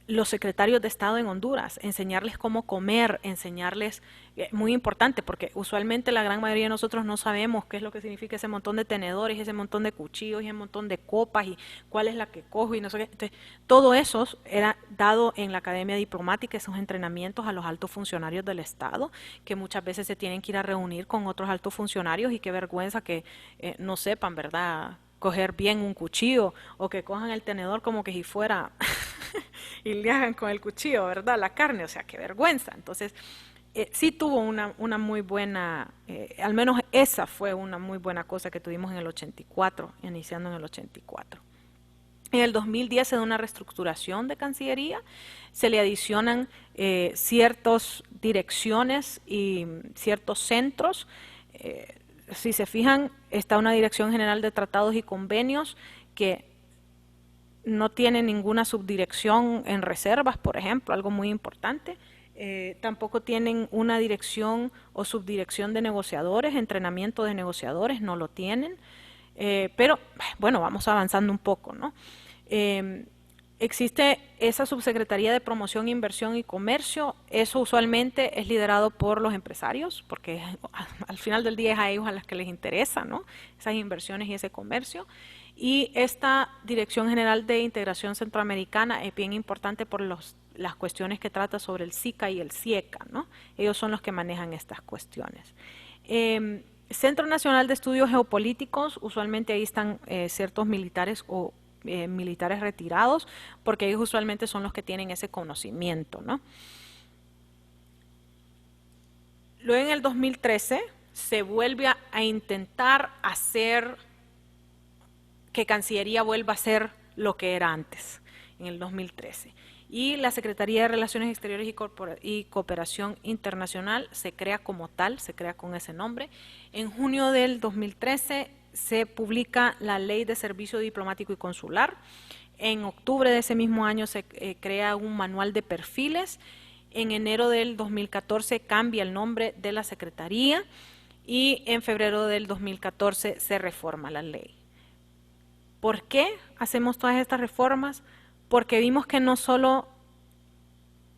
los secretarios de Estado en Honduras, enseñarles cómo comer, enseñarles, muy importante, porque usualmente la gran mayoría de nosotros no sabemos qué es lo que significa ese montón de tenedores, ese montón de cuchillos, y ese montón de copas, y cuál es la que cojo, y no sé qué. Entonces, todo eso era dado en la Academia Diplomática, esos entrenamientos a los altos funcionarios del Estado, que muchas veces se tienen que ir a reunir con otros altos funcionarios, y qué vergüenza que no sepan, ¿verdad?, coger bien un cuchillo, o que cojan el tenedor como que si fuera y le hagan con el cuchillo, ¿verdad?, la carne, o sea, qué vergüenza. Entonces, sí tuvo una muy buena, al menos esa fue una muy buena cosa que tuvimos en el 84, iniciando en el 84. En el 2010 se da una reestructuración de Cancillería, se le adicionan ciertas direcciones y ciertos centros. Si se fijan, está una Dirección General de Tratados y Convenios que no tiene ninguna subdirección en reservas, por ejemplo, algo muy importante. Tampoco tienen una dirección o subdirección de negociadores, entrenamiento de negociadores, no lo tienen. Pero, bueno, vamos avanzando un poco, ¿no? Existe esa subsecretaría de promoción, inversión y comercio. Eso usualmente es liderado por los empresarios, porque al final del día es a ellos a los que les interesa, ¿no?, esas inversiones y ese comercio. Y esta Dirección General de Integración Centroamericana es bien importante por las cuestiones que trata sobre el SICA y el CIECA, ¿no? Ellos son los que manejan estas cuestiones. Centro Nacional de Estudios Geopolíticos, usualmente ahí están ciertos militares o militares retirados, porque ellos usualmente son los que tienen ese conocimiento, ¿no? Luego en el 2013 se vuelve a intentar hacer que Cancillería vuelva a ser lo que era antes, en el 2013. Y la Secretaría de Relaciones Exteriores y Cooperación Internacional se crea como tal, se crea con ese nombre. En junio del 2013 se publica la Ley de Servicio Diplomático y Consular. En octubre de ese mismo año se crea un manual de perfiles. En enero del 2014 cambia el nombre de la Secretaría y en febrero del 2014 se reforma la ley. ¿Por qué hacemos todas estas reformas? Porque vimos que no solo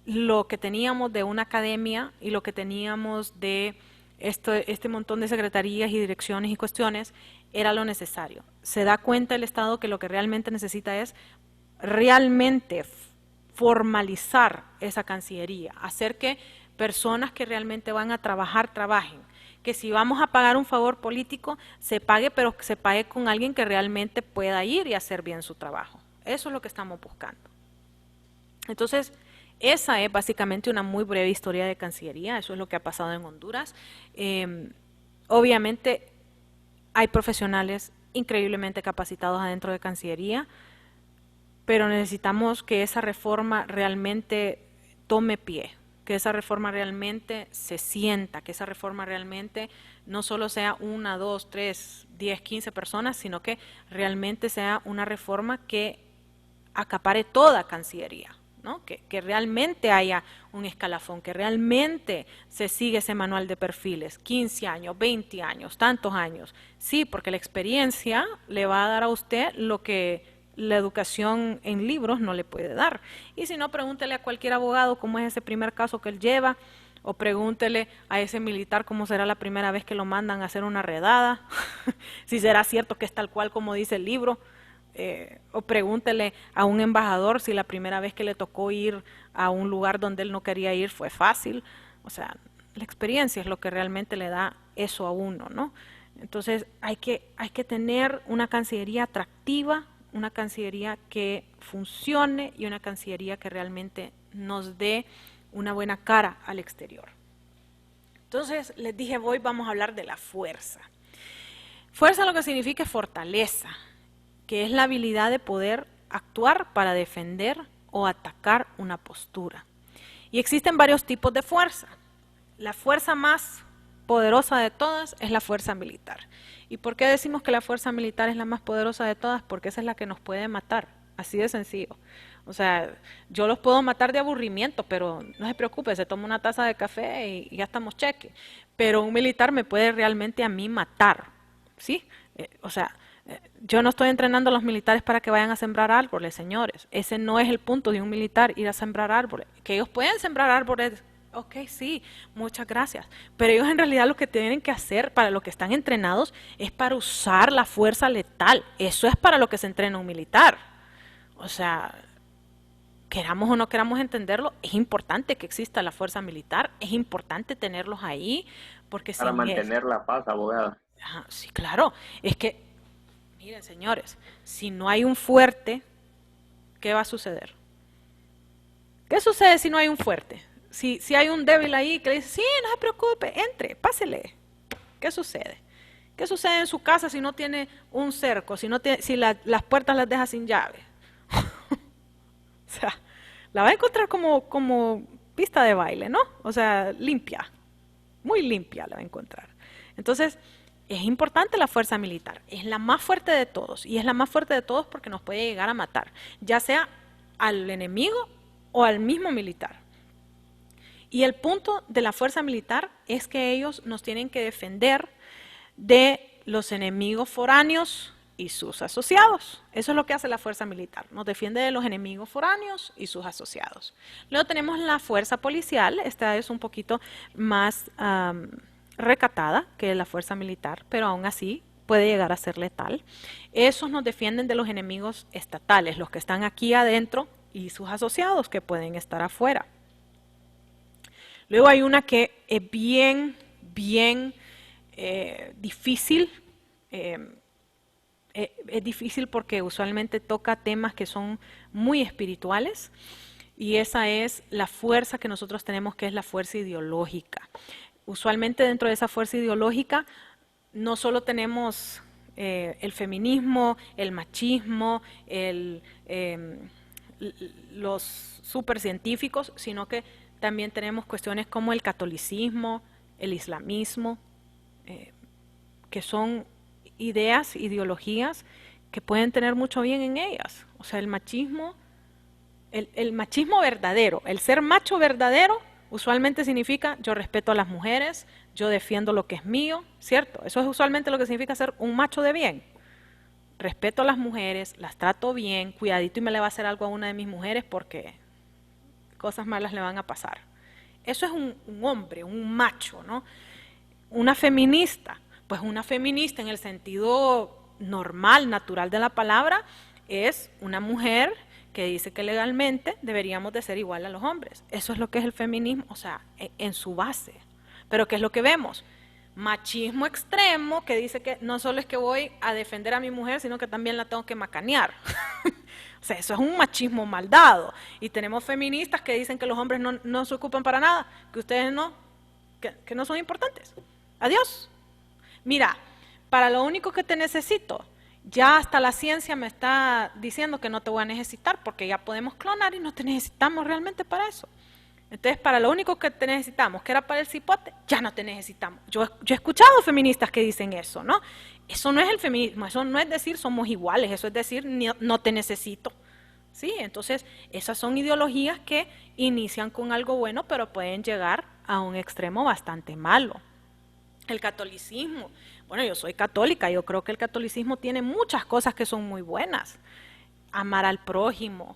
lo que teníamos de una academia y lo que teníamos de este montón de secretarías y direcciones y cuestiones era lo necesario. Se da cuenta el Estado que lo que realmente necesita es realmente formalizar esa Cancillería, hacer que personas que realmente van a trabajar, trabajen. Que si vamos a pagar un favor político, se pague, pero que se pague con alguien que realmente pueda ir y hacer bien su trabajo. Eso es lo que estamos buscando. Entonces, esa es básicamente una muy breve historia de Cancillería, eso es lo que ha pasado en Honduras. Obviamente hay profesionales increíblemente capacitados adentro de Cancillería, pero necesitamos que esa reforma realmente tome pie, que esa reforma realmente se sienta, que esa reforma realmente no solo sea 1, 2, 3, 10, 15 personas, sino que realmente sea una reforma que acapare toda Cancillería, ¿no? Que realmente haya un escalafón, que realmente se siga ese manual de perfiles, 15 años, 20 años, tantos años. Sí, porque la experiencia le va a dar a usted lo que la educación en libros no le puede dar. Y si no, pregúntele a cualquier abogado cómo es ese primer caso que él lleva, o pregúntele a ese militar cómo será la primera vez que lo mandan a hacer una redada, si será cierto que es tal cual como dice el libro, o pregúntele a un embajador si la primera vez que le tocó ir a un lugar donde él no quería ir fue fácil. O sea, la experiencia es lo que realmente le da eso a uno, ¿no? Entonces hay que tener una Cancillería atractiva, una Cancillería que funcione y una Cancillería que realmente nos dé una buena cara al exterior. Entonces les dije, vamos a hablar de la fuerza. Fuerza lo que significa es fortaleza, que es la habilidad de poder actuar para defender o atacar una postura. Y existen varios tipos de fuerza. La fuerza más poderosa de todas es la fuerza militar. ¿Y por qué decimos que la fuerza militar es la más poderosa de todas? Porque esa es la que nos puede matar, así de sencillo. O sea, yo los puedo matar de aburrimiento, pero no se preocupe, se toma una taza de café y ya estamos cheque. Pero un militar me puede realmente a mí matar, ¿sí? Yo no estoy entrenando a los militares para que vayan a sembrar árboles, señores. Ese no es el punto de un militar, ir a sembrar árboles. Que ellos pueden sembrar árboles, ok, sí, muchas gracias. Pero ellos en realidad lo que tienen que hacer, para lo que están entrenados, es para usar la fuerza letal. Eso es para lo que se entrena un militar. O sea, queramos o no queramos entenderlo, es importante que exista la fuerza militar, es importante tenerlos ahí, porque Para sin eso, mantener la paz, abogada. sí, claro, es que, miren señores, si no hay un fuerte, ¿qué va a suceder? ¿Qué sucede si no hay un fuerte? Si hay un débil ahí que le dice, sí, no se preocupe, entre, pásele. ¿Qué sucede? ¿Qué sucede en su casa si no tiene un cerco, si las puertas las deja sin llave? O sea, la va a encontrar como pista de baile, ¿no? O sea, limpia, muy limpia la va a encontrar. Entonces, es importante la fuerza militar, es la más fuerte de todos, y es la más fuerte de todos porque nos puede llegar a matar, ya sea al enemigo o al mismo militar. Y el punto de la fuerza militar es que ellos nos tienen que defender de los enemigos foráneos y sus asociados. Eso es lo que hace la fuerza militar, nos defiende de los enemigos foráneos y sus asociados. Luego tenemos la fuerza policial, esta es un poquito más recatada que la fuerza militar, pero aún así puede llegar a ser letal. Esos nos defienden de los enemigos estatales, los que están aquí adentro y sus asociados que pueden estar afuera. Luego hay una que es bien difícil, es difícil porque usualmente toca temas que son muy espirituales, y esa es la fuerza que nosotros tenemos, que es la fuerza ideológica. Usualmente dentro de esa fuerza ideológica no solo tenemos el feminismo, el machismo, los supercientíficos, sino que también tenemos cuestiones como el catolicismo, el islamismo, que son ideas, ideologías que pueden tener mucho bien en ellas. O sea, el machismo verdadero, el ser macho verdadero, usualmente significa yo respeto a las mujeres, yo defiendo lo que es mío, ¿cierto? Eso es usualmente lo que significa ser un macho de bien. Respeto a las mujeres, las trato bien, cuidadito y me le va a hacer algo a una de mis mujeres porque cosas malas le van a pasar. Eso es un hombre, un macho, ¿no? Una feminista, pues una feminista en el sentido normal, natural de la palabra, es una mujer que dice que legalmente deberíamos de ser igual a los hombres. Eso es lo que es el feminismo, o sea, en su base. Pero ¿qué es lo que vemos? Machismo extremo que dice que no solo es que voy a defender a mi mujer, sino que también la tengo que macanear. O sea, eso es un machismo maldado. Y tenemos feministas que dicen que los hombres no se ocupan para nada, que ustedes no, que no son importantes. Adiós. Mira, para lo único que te necesito, ya hasta la ciencia me está diciendo que no te voy a necesitar porque ya podemos clonar y no te necesitamos realmente para eso. Entonces, para lo único que te necesitamos, que era para el cipote, ya no te necesitamos. Yo he escuchado feministas que dicen eso, ¿no? Eso no es el feminismo, eso no es decir somos iguales, eso es decir no te necesito. ¿Sí? Entonces, esas son ideologías que inician con algo bueno, pero pueden llegar a un extremo bastante malo. El catolicismo, bueno, yo soy católica, yo creo que el catolicismo tiene muchas cosas que son muy buenas. Amar al prójimo,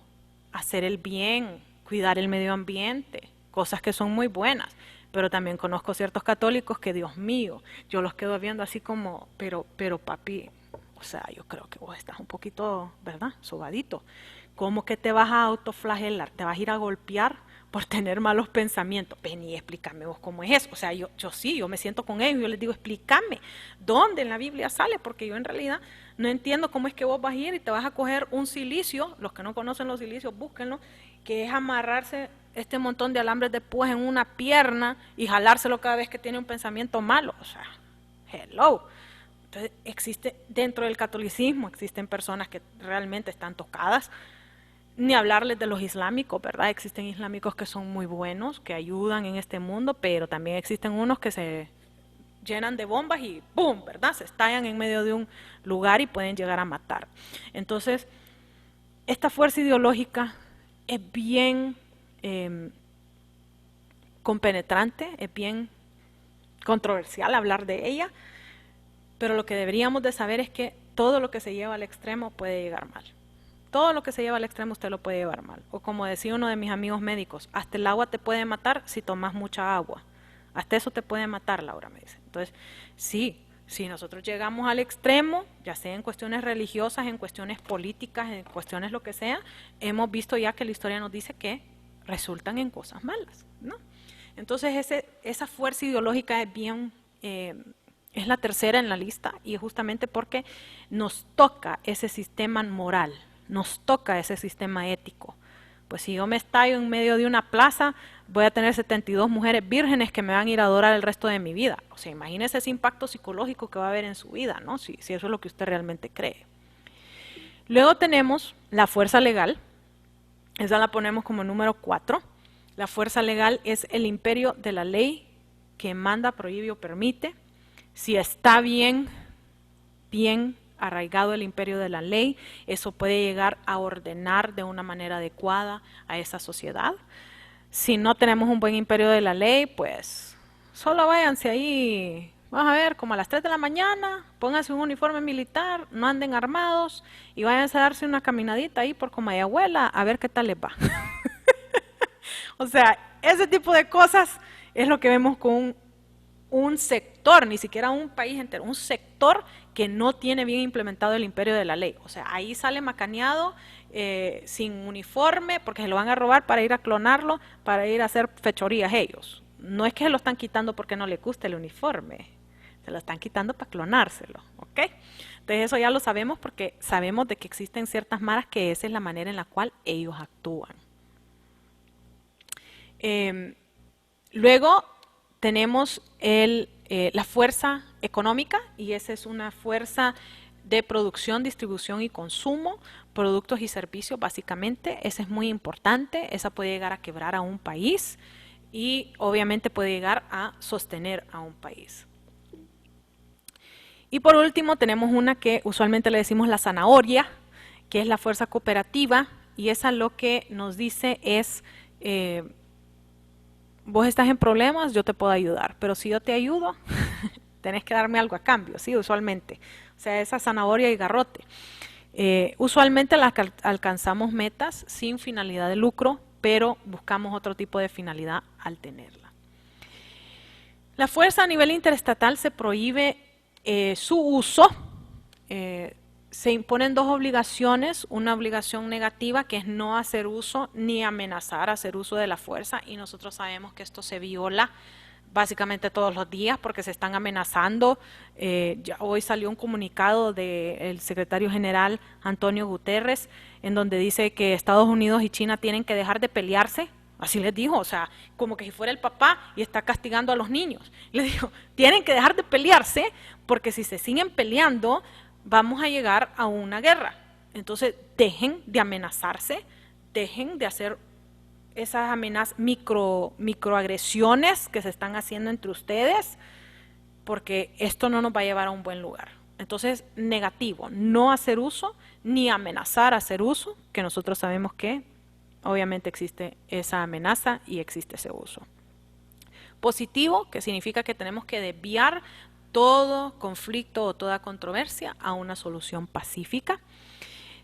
hacer el bien, cuidar el medio ambiente, cosas que son muy buenas. Pero también conozco ciertos católicos que, Dios mío, yo los quedo viendo así como, pero papi, o sea, yo creo que vos estás un poquito, ¿verdad?, sobadito. ¿Cómo que te vas a autoflagelar? ¿Te vas a ir a golpear? por tener malos pensamientos. Vení, explícame vos cómo es eso. O sea, yo sí, yo me siento con ellos, yo les digo, explícame, ¿dónde en la Biblia sale? Porque yo en realidad no entiendo cómo es que vos vas a ir y te vas a coger un cilicio, los que no conocen los cilicios, búsquenlo, que es amarrarse este montón de alambres de púas en una pierna y jalárselo cada vez que tiene un pensamiento malo. O sea, hello. Entonces, existe, dentro del catolicismo existen personas que realmente están tocadas, ni hablarles de los islámicos, ¿verdad? Existen islámicos que son muy buenos, que ayudan en este mundo, pero también existen unos que se llenan de bombas y ¡boom!, ¿verdad? Se estallan en medio de un lugar y pueden llegar a matar. Entonces, esta fuerza ideológica es bien compenetrante, es bien controversial hablar de ella, pero lo que deberíamos de saber es que todo lo que se lleva al extremo puede llegar mal. Todo lo que se lleva al extremo usted lo puede llevar mal. O como decía uno de mis amigos médicos, hasta el agua te puede matar si tomas mucha agua. Hasta eso te puede matar, Laura, me dice. Entonces, sí, si nosotros llegamos al extremo, ya sea en cuestiones religiosas, en cuestiones políticas, en cuestiones lo que sea, hemos visto ya que la historia nos dice que resultan en cosas malas, ¿no? Entonces, esa fuerza ideológica es bien... es la tercera en la lista y es justamente porque nos toca ese sistema moral, nos toca ese sistema ético. Pues si yo me estallo en medio de una plaza, voy a tener 72 mujeres vírgenes que me van a ir a adorar el resto de mi vida. O sea, imagínese ese impacto psicológico que va a haber en su vida, ¿no? Si eso es lo que usted realmente cree. Luego tenemos la fuerza legal, esa la ponemos como número 4. La fuerza legal es el imperio de la ley que manda, prohíbe o permite. Si está bien arraigado el imperio de la ley, eso puede llegar a ordenar de una manera adecuada a esa sociedad. Si no tenemos un buen imperio de la ley, pues solo váyanse ahí, vamos a ver, como a las 3 de la mañana, pónganse un uniforme militar, no anden armados y váyanse a darse una caminadita ahí por Comayagüela a ver qué tal les va. O sea, ese tipo de cosas es lo que vemos con un sector, ni siquiera un país entero, un sector que no tiene bien implementado el imperio de la ley. O sea, ahí sale macaneado, sin uniforme, porque se lo van a robar para ir a clonarlo, para ir a hacer fechorías ellos. No es que se lo están quitando porque no les guste el uniforme, se lo están quitando para clonárselo, ¿ok? Entonces eso ya lo sabemos porque sabemos de que existen ciertas maras que esa es la manera en la cual ellos actúan. Luego tenemos la fuerza económica y esa es una fuerza de producción, distribución y consumo, productos y servicios básicamente. Esa es muy importante, esa puede llegar a quebrar a un país y obviamente puede llegar a sostener a un país. Y por último tenemos una que usualmente le decimos la zanahoria, que es la fuerza cooperativa y esa lo que nos dice es... vos estás en problemas, yo te puedo ayudar, pero si yo te ayudo, tenés que darme algo a cambio, ¿sí? Usualmente. O sea, esa zanahoria y garrote. Usualmente alcanzamos metas sin finalidad de lucro, pero buscamos otro tipo de finalidad al tenerla. La fuerza a nivel interestatal se prohíbe su uso. Se imponen dos obligaciones, una obligación negativa que es no hacer uso ni amenazar a hacer uso de la fuerza y nosotros sabemos que esto se viola básicamente todos los días porque se están amenazando. Ya hoy salió un comunicado del secretario general Antonio Guterres en donde dice que Estados Unidos y China tienen que dejar de pelearse. Así les dijo, o sea, como que si fuera el papá y está castigando a los niños. Les dijo, tienen que dejar de pelearse porque si se siguen peleando vamos a llegar a una guerra. Entonces dejen de amenazarse, dejen de hacer esas amenazas, microagresiones que se están haciendo entre ustedes, porque esto no nos va a llevar a un buen lugar. Entonces, negativo, no hacer uso, ni amenazar a hacer uso, que nosotros sabemos que obviamente existe esa amenaza y existe ese uso. Positivo, que significa que tenemos que desviar todo conflicto o toda controversia a una solución pacífica.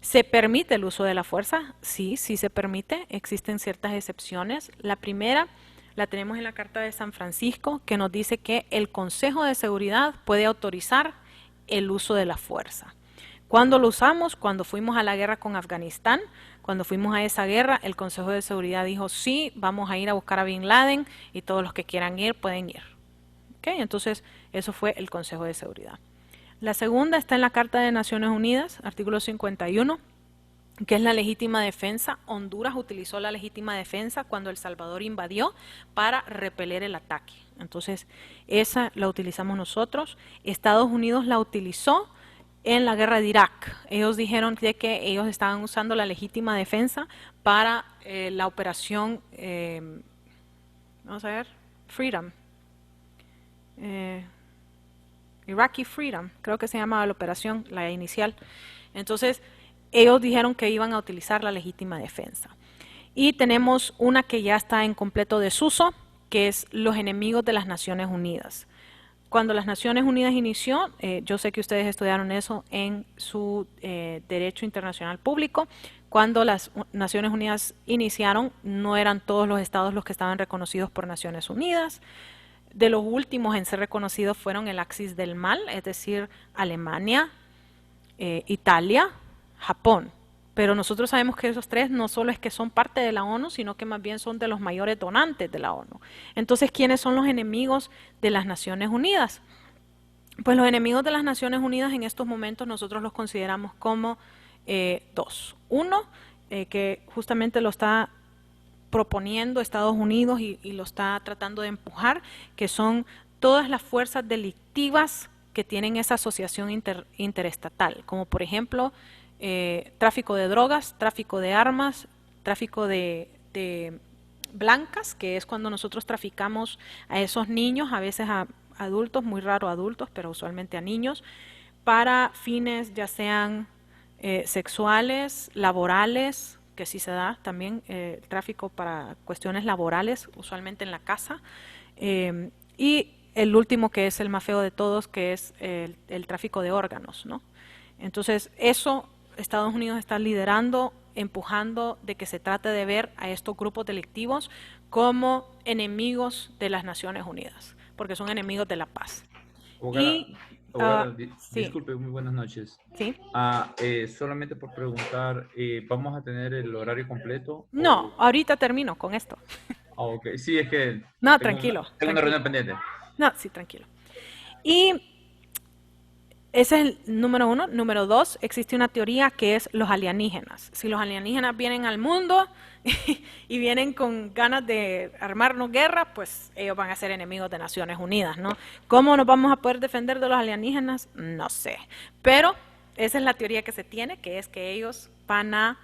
¿Se permite el uso de la fuerza? Sí, sí se permite. Existen ciertas excepciones. La primera la tenemos en la Carta de San Francisco, que nos dice que el Consejo de Seguridad puede autorizar el uso de la fuerza. ¿Cuándo lo usamos? Cuando fuimos a la guerra con Afganistán. Cuando fuimos a esa guerra, el Consejo de Seguridad dijo, sí, vamos a ir a buscar a Bin Laden y todos los que quieran ir pueden ir. ¿Okay? Entonces, eso fue el Consejo de Seguridad. La segunda está en la Carta de Naciones Unidas, artículo 51, que es la legítima defensa. Honduras utilizó la legítima defensa cuando El Salvador invadió para repeler el ataque. Entonces, esa la utilizamos nosotros. Estados Unidos la utilizó en la guerra de Irak. Ellos dijeron de que ellos estaban usando la legítima defensa para la operación, vamos a ver, Freedom. Iraqi Freedom, creo que se llamaba la operación, la inicial. Entonces, ellos dijeron que iban a utilizar la legítima defensa. Y tenemos una que ya está en completo desuso, que es los enemigos de las Naciones Unidas. Cuando las Naciones Unidas inició, yo sé que ustedes estudiaron eso en su Derecho Internacional Público, cuando las Naciones Unidas iniciaron, no eran todos los estados los que estaban reconocidos por Naciones Unidas. De los últimos en ser reconocidos fueron el axis del mal, es decir, Alemania, Italia, Japón. Pero nosotros sabemos que esos tres no solo es que son parte de la ONU, sino que más bien son de los mayores donantes de la ONU. Entonces, ¿quiénes son los enemigos de las Naciones Unidas? Pues los enemigos de las Naciones Unidas en estos momentos nosotros los consideramos como dos. Uno, que justamente lo está proponiendo Estados Unidos y lo está tratando de empujar, que son todas las fuerzas delictivas que tienen esa asociación interestatal, como por ejemplo tráfico de drogas, tráfico de armas, tráfico de blancas, que es cuando nosotros traficamos a esos niños, a veces a adultos, muy raro adultos, pero usualmente a niños, para fines ya sean sexuales, laborales, que sí se da también tráfico para cuestiones laborales, usualmente en la casa, y el último que es el más feo de todos, que es el tráfico de órganos, ¿no? Entonces, eso Estados Unidos está liderando, empujando de que se trate de ver a estos grupos delictivos como enemigos de las Naciones Unidas, porque son enemigos de la paz. Abogada, Sí, disculpe, muy buenas noches. sí. Solamente por preguntar, ¿vamos a tener el horario completo? No, ahorita termino con esto. Ok, sí, es que No, tengo tranquilo, una tranquilo. reunión pendiente. No, sí, tranquilo. Y ese es el número uno. Número dos, existe una teoría que es los alienígenas. Si los alienígenas vienen al mundo y vienen con ganas de armarnos guerra, pues ellos van a ser enemigos de Naciones Unidas, ¿no? ¿Cómo nos vamos a poder defender de los alienígenas? No sé. Pero esa es la teoría que se tiene, que es que ellos van a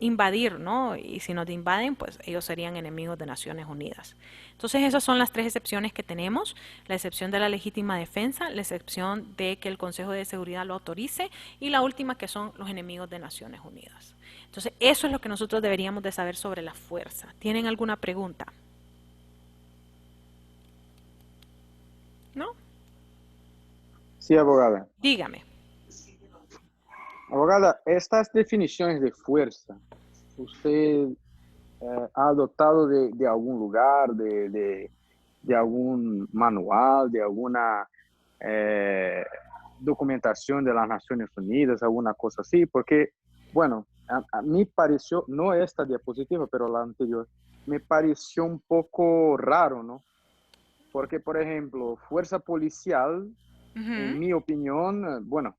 invadir, ¿no? Y si nos invaden, pues ellos serían enemigos de Naciones Unidas. Entonces esas son las tres excepciones que tenemos, la excepción de la legítima defensa, la excepción de que el Consejo de Seguridad lo autorice y la última que son los enemigos de Naciones Unidas. Entonces eso es lo que nosotros deberíamos de saber sobre la fuerza. ¿Tienen alguna pregunta? ¿No? Sí, abogada. Dígame. Abogada, estas definiciones de fuerza, ¿usted ha adoptado de algún lugar, de algún manual, de alguna documentación de las Naciones Unidas, alguna cosa así? Porque, bueno, a mí pareció, no esta diapositiva, pero la anterior, me pareció un poco raro, ¿no? Porque, por ejemplo, fuerza policial, en mi opinión, bueno,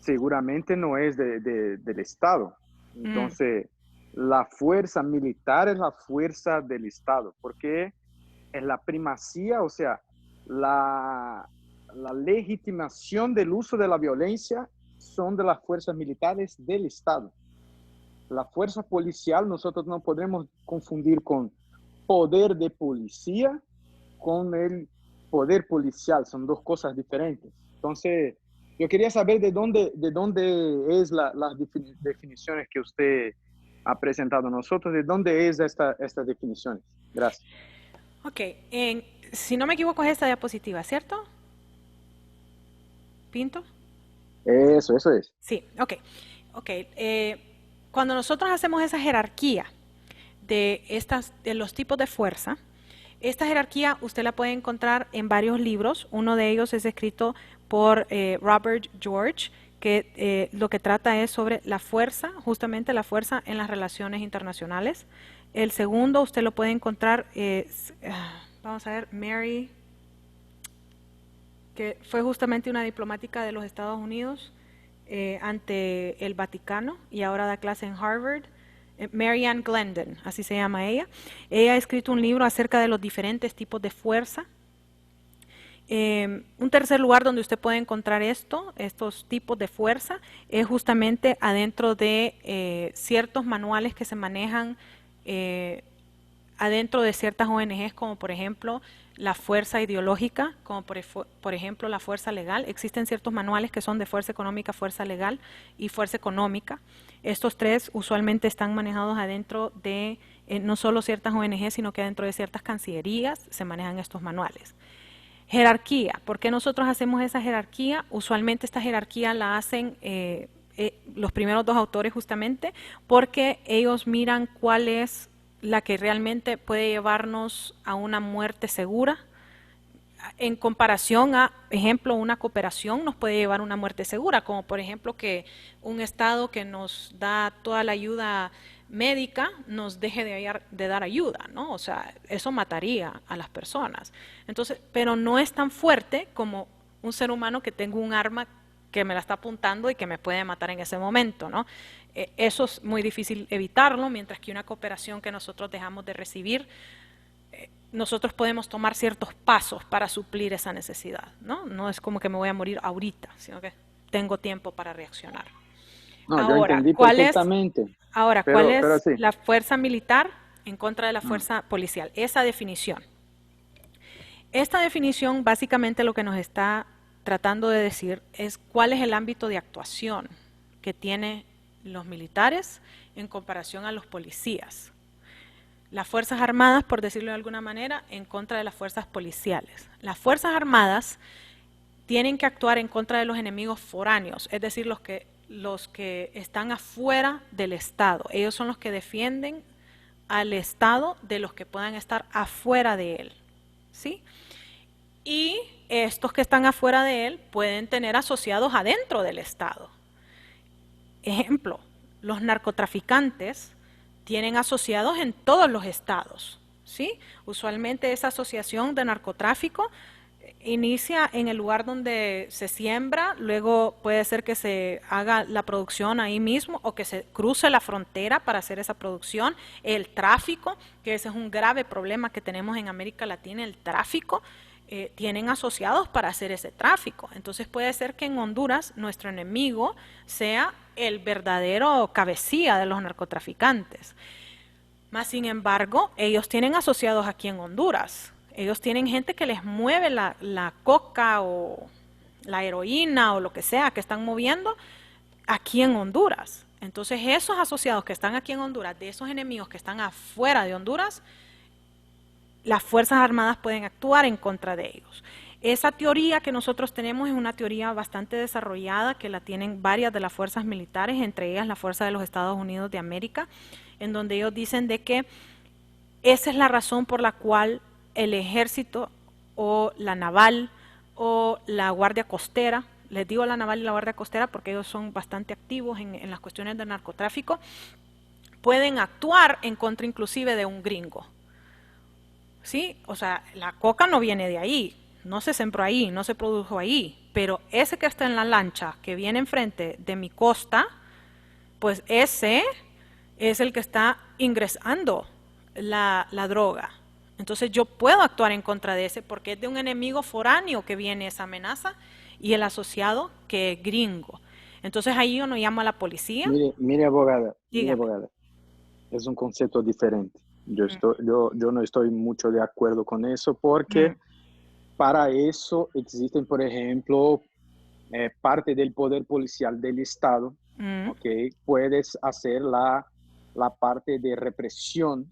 seguramente no es del Estado. Entonces, la fuerza militar es la fuerza del Estado, porque es la primacía, o sea, la legitimación del uso de la violencia son de las fuerzas militares del Estado. La fuerza policial nosotros no podemos confundir con poder de policía con el poder policial, son dos cosas diferentes. Entonces, yo quería saber de dónde es las definiciones que usted ha presentado a nosotros, de dónde es estas definiciones. Gracias. Ok, si no me equivoco es esta diapositiva, ¿cierto? ¿Pinto? Eso es. Sí, ok. Cuando nosotros hacemos esa jerarquía de los tipos de fuerza, esta jerarquía usted la puede encontrar en varios libros. Uno de ellos es escrito por Robert George, que lo que trata es sobre la fuerza, justamente la fuerza en las relaciones internacionales. El segundo usted lo puede encontrar, vamos a ver, Mary, que fue justamente una diplomática de los Estados Unidos ante el Vaticano y ahora da clase en Harvard. Mary Ann Glendon, así se llama ella. Ella ha escrito un libro acerca de los diferentes tipos de fuerza. Un tercer lugar donde usted puede encontrar estos tipos de fuerza, es justamente adentro de ciertos manuales que se manejan adentro de ciertas ONGs, como por ejemplo la fuerza ideológica, como por ejemplo la fuerza legal. Existen ciertos manuales que son de fuerza económica, fuerza legal y fuerza económica. Estos tres usualmente están manejados adentro de no solo ciertas ONGs, sino que adentro de ciertas cancillerías se manejan estos manuales. Jerarquía. ¿Por qué nosotros hacemos esa jerarquía? Usualmente esta jerarquía la hacen los primeros dos autores justamente porque ellos miran cuál es la que realmente puede llevarnos a una muerte segura en comparación a, ejemplo, una cooperación nos puede llevar a una muerte segura, como por ejemplo que un Estado que nos da toda la ayuda médica nos deje de dar ayuda, ¿no? O sea, eso mataría a las personas. Entonces, pero no es tan fuerte como un ser humano que tenga un arma que me la está apuntando y que me puede matar en ese momento, ¿no? Eso es muy difícil evitarlo, mientras que una cooperación que nosotros dejamos de recibir, nosotros podemos tomar ciertos pasos para suplir esa necesidad, ¿no? No es como que me voy a morir ahorita, sino que tengo tiempo para reaccionar. No, yo Ahora, entendí ¿cuál es perfectamente, ¿cuál pero es sí. la fuerza militar en contra de la Mm. fuerza policial? Esa definición. Esta definición básicamente lo que nos está tratando de decir es cuál es el ámbito de actuación que tienen los militares en comparación a los policías. Las Fuerzas Armadas, por decirlo de alguna manera, en contra de las fuerzas policiales. Las Fuerzas Armadas tienen que actuar en contra de los enemigos foráneos, es decir, los que están afuera del Estado. Ellos son los que defienden al Estado de los que puedan estar afuera de él, ¿sí? Y estos que están afuera de él pueden tener asociados adentro del Estado. Ejemplo, los narcotraficantes tienen asociados en todos los estados, ¿sí? Usualmente esa asociación de narcotráfico inicia en el lugar donde se siembra, luego puede ser que se haga la producción ahí mismo o que se cruce la frontera para hacer esa producción. El tráfico, que ese es un grave problema que tenemos en América Latina, el tráfico, tienen asociados para hacer ese tráfico. Entonces puede ser que en Honduras nuestro enemigo sea el verdadero cabecilla de los narcotraficantes. Más sin embargo, ellos tienen asociados aquí en Honduras. Ellos tienen gente que les mueve la coca o la heroína o lo que sea que están moviendo aquí en Honduras. Entonces esos asociados que están aquí en Honduras, de esos enemigos que están afuera de Honduras, las Fuerzas Armadas pueden actuar en contra de ellos. Esa teoría que nosotros tenemos es una teoría bastante desarrollada, que la tienen varias de las fuerzas militares, entre ellas la Fuerza de los Estados Unidos de América, en donde ellos dicen de que esa es la razón por la cual el ejército o la naval o la guardia costera, les digo la naval y la guardia costera porque ellos son bastante activos en las cuestiones del narcotráfico, pueden actuar en contra inclusive de un gringo. ¿Sí? O sea, la coca no viene de ahí, no se sembró ahí, no se produjo ahí, pero ese que está en la lancha, que viene enfrente de mi costa, pues ese es el que está ingresando la droga. Entonces yo puedo actuar en contra de ese porque es de un enemigo foráneo que viene esa amenaza y el asociado que es gringo. Entonces ahí uno llama a la policía. Mire, abogada, Dígame. es un concepto diferente. Yo no estoy mucho de acuerdo con eso porque para eso existen, por ejemplo, parte del poder policial del Estado, ¿ok? Puedes hacer la parte de represión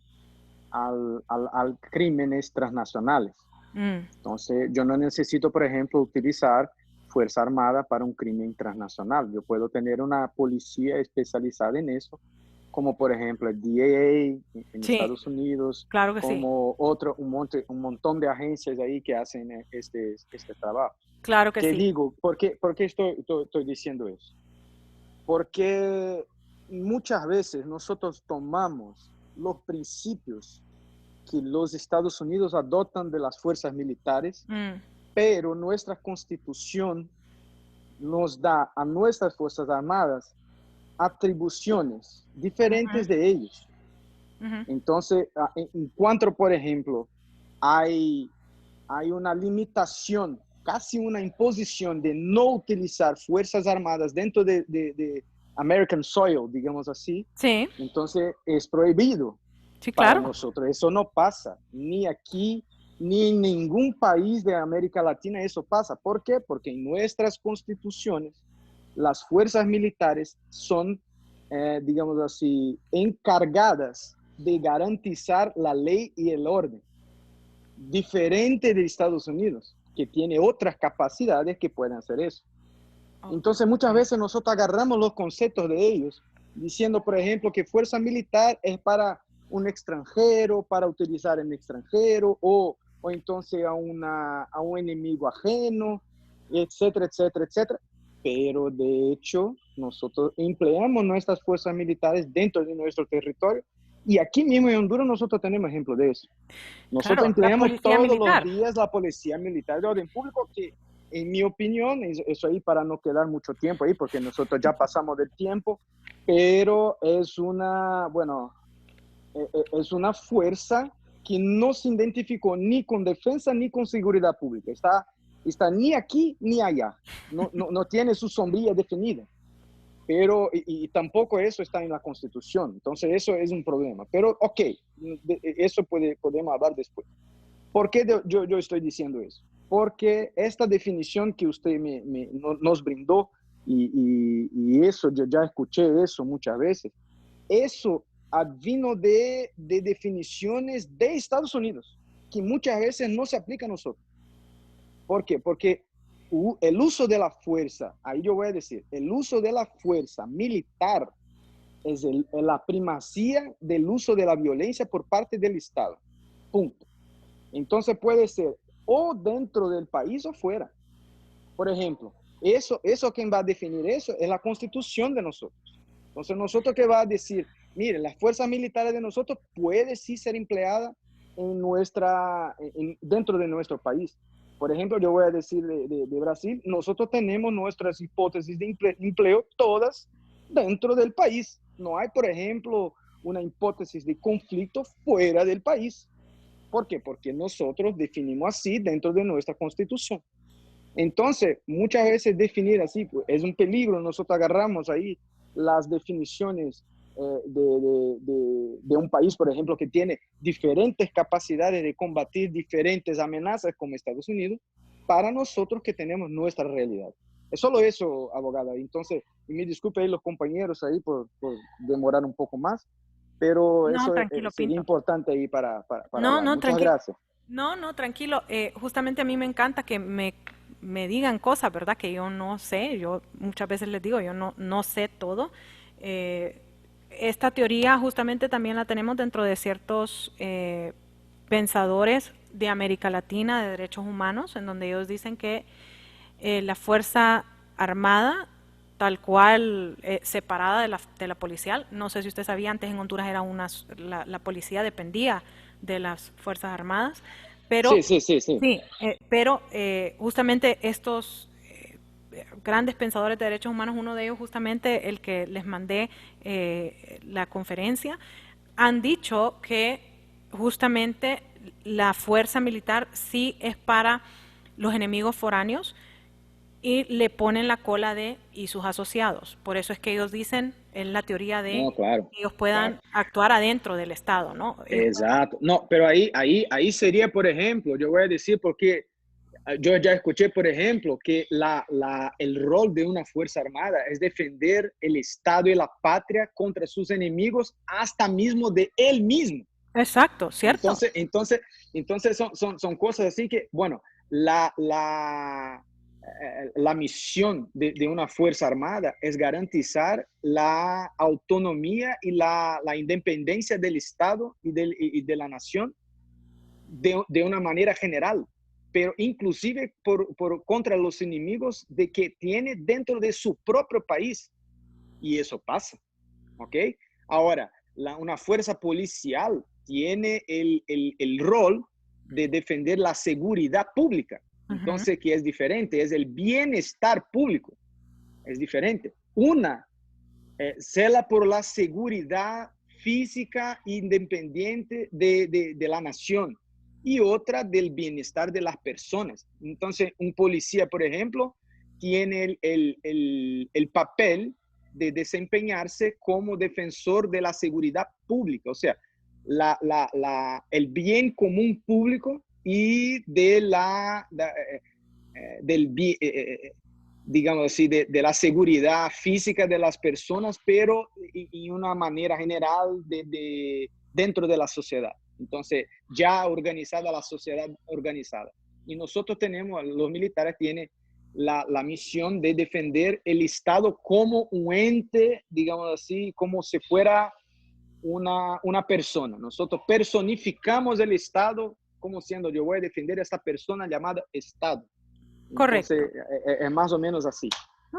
al crímenes transnacionales. Entonces, yo no necesito, por ejemplo, utilizar Fuerza Armada para un crimen transnacional. Yo puedo tener una policía especializada en eso como por ejemplo el DAA en Sí, Estados Unidos, claro que sí, como un montón de agencias ahí que hacen este trabajo. claro que ¿Qué sí. digo? ¿Por qué estoy diciendo eso? Porque muchas veces nosotros tomamos los principios que los Estados Unidos adoptan de las fuerzas militares, Mm, pero nuestra constitución nos da a nuestras Fuerzas Armadas atribuciones ujú, diferentes de ellos. ujú, Entonces, en cuanto, por ejemplo, hay, hay una limitación, casi una imposición de no utilizar Fuerzas Armadas dentro de American soil, digamos así, sí, entonces es prohibido sí, para claro. nosotros. Eso no pasa, ni aquí, ni en ningún país de América Latina eso pasa. ¿Por qué? Porque en nuestras constituciones las fuerzas militares son, digamos así, encargadas de garantizar la ley y el orden, diferente de Estados Unidos, que tiene otras capacidades que pueden hacer eso. Oh, Entonces, muchas ok. veces nosotros agarramos los conceptos de ellos, diciendo, por ejemplo, que fuerza militar es para un extranjero, para utilizar en extranjero, o entonces a un enemigo ajeno, etcétera, etcétera, etcétera. Pero de hecho, nosotros empleamos nuestras fuerzas militares dentro de nuestro territorio. Y aquí mismo en Honduras nosotros tenemos ejemplo de eso. Nosotros Claro, la empleamos policía todos los militar. días la policía militar de orden público, que en mi opinión, eso ahí para no quedar mucho tiempo ahí, porque nosotros ya pasamos del tiempo, pero es una, bueno, es una fuerza que no se identificó ni con defensa ni con seguridad pública. Está ni aquí ni allá. No tiene su sombrilla definida. Pero, y tampoco eso está en la Constitución. Entonces, eso es un problema. Pero, ok, eso podemos hablar después. ¿Por qué yo estoy diciendo eso? Porque esta definición que usted nos brindó, y eso, yo ya escuché eso muchas veces, eso vino de definiciones de Estados Unidos, que muchas veces no se aplica a nosotros. ¿Por qué? Porque el uso de la fuerza, ahí yo voy a decir, el uso de la fuerza militar es la primacía del uso de la violencia por parte del Estado. Punto. Entonces puede ser o dentro del país o fuera. Por ejemplo, eso quien va a definir eso es la constitución de nosotros. Entonces nosotros que va a decir, mire, las fuerzas militares de nosotros puede sí ser empleada dentro de nuestro país. Por ejemplo, yo voy a decir de Brasil, nosotros tenemos nuestras hipótesis de empleo todas dentro del país. No hay, por ejemplo, una hipótesis de conflicto fuera del país. ¿Por qué? Porque nosotros definimos así dentro de nuestra constitución. Entonces, muchas veces definir así pues, es un peligro. Nosotros agarramos ahí las definiciones de un país, por ejemplo, que tiene diferentes capacidades de combatir diferentes amenazas como Estados Unidos, para nosotros que tenemos nuestra realidad. Es solo eso, abogada. Entonces, y me disculpe ahí los compañeros ahí por demorar un poco más, pero No, eso tranquilo, sería Pinto. importante ahí para No, hablar. no, Muchas tranquilo. gracias. No, no, tranquilo. Justamente a mí me encanta que me digan cosas, ¿verdad? Que yo no sé. Yo muchas veces les digo, yo no sé todo. Eh, esta teoría justamente también la tenemos dentro de ciertos pensadores de América Latina de derechos humanos, en donde ellos dicen que la Fuerza Armada, tal cual separada de la policial, no sé si usted sabía, antes en Honduras era la policía dependía de las Fuerzas Armadas, pero Sí, sí, sí, sí. sí, pero justamente estos grandes pensadores de derechos humanos, uno de ellos justamente el que les mandé la conferencia, han dicho que justamente la fuerza militar sí es para los enemigos foráneos y le ponen la cola de y sus asociados. Por eso es que ellos dicen, en la teoría de No, claro, que ellos claro. puedan actuar adentro del Estado, ¿no? Ellos Exacto. No, pero ahí sería, por ejemplo, yo voy a decir porque yo ya escuché, por ejemplo, que el rol de una fuerza armada es defender el Estado y la patria contra sus enemigos, hasta mismo de él mismo. exacto, ¿cierto? Entonces son cosas así que, bueno, la, la, la misión de una Fuerza Armada es garantizar la autonomía y la independencia del Estado y de la nación de una manera general, pero inclusive contra los enemigos de que tiene dentro de su propio país. Y eso pasa, ¿ok? Ahora, una fuerza policial tiene el rol de defender la seguridad pública. Entonces, que es diferente, es el bienestar público, es diferente. Una cela por la seguridad física independiente de la nación y otra del bienestar de las personas. Entonces, un policía, por ejemplo, tiene el papel de desempeñarse como defensor de la seguridad pública, o sea, el bien común público y digamos así, de la seguridad física de las personas, pero en una manera general dentro de la sociedad. Entonces, ya organizada la sociedad organizada. Y nosotros los militares tienen la misión de defender el Estado como un ente, digamos así, como si fuera una persona. Nosotros personificamos el Estado como siendo, yo voy a defender a esta persona llamada Estado. Correcto. Entonces, es más o menos así.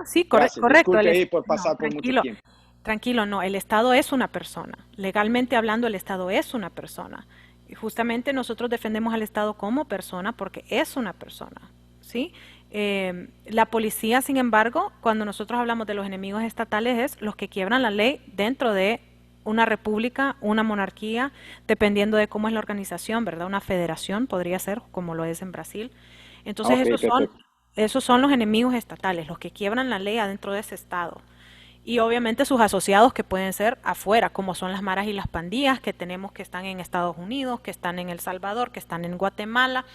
Sí, correcto. Disculpe ahí por pasar por mucho tiempo. Tranquilo, no, el Estado es una persona. Legalmente hablando, el Estado es una persona. Y justamente nosotros defendemos al Estado como persona porque es una persona, ¿sí? La policía, sin embargo, cuando nosotros hablamos de los enemigos estatales, es los que quiebran la ley dentro de una república, una monarquía, dependiendo de cómo es la organización, ¿verdad? Una federación podría ser, como lo es en Brasil. Entonces, esos son los enemigos estatales, los que quiebran la ley adentro de ese estado. Y obviamente sus asociados que pueden ser afuera, como son las maras y las pandillas que tenemos que están en Estados Unidos, que están en El Salvador, que están en Guatemala,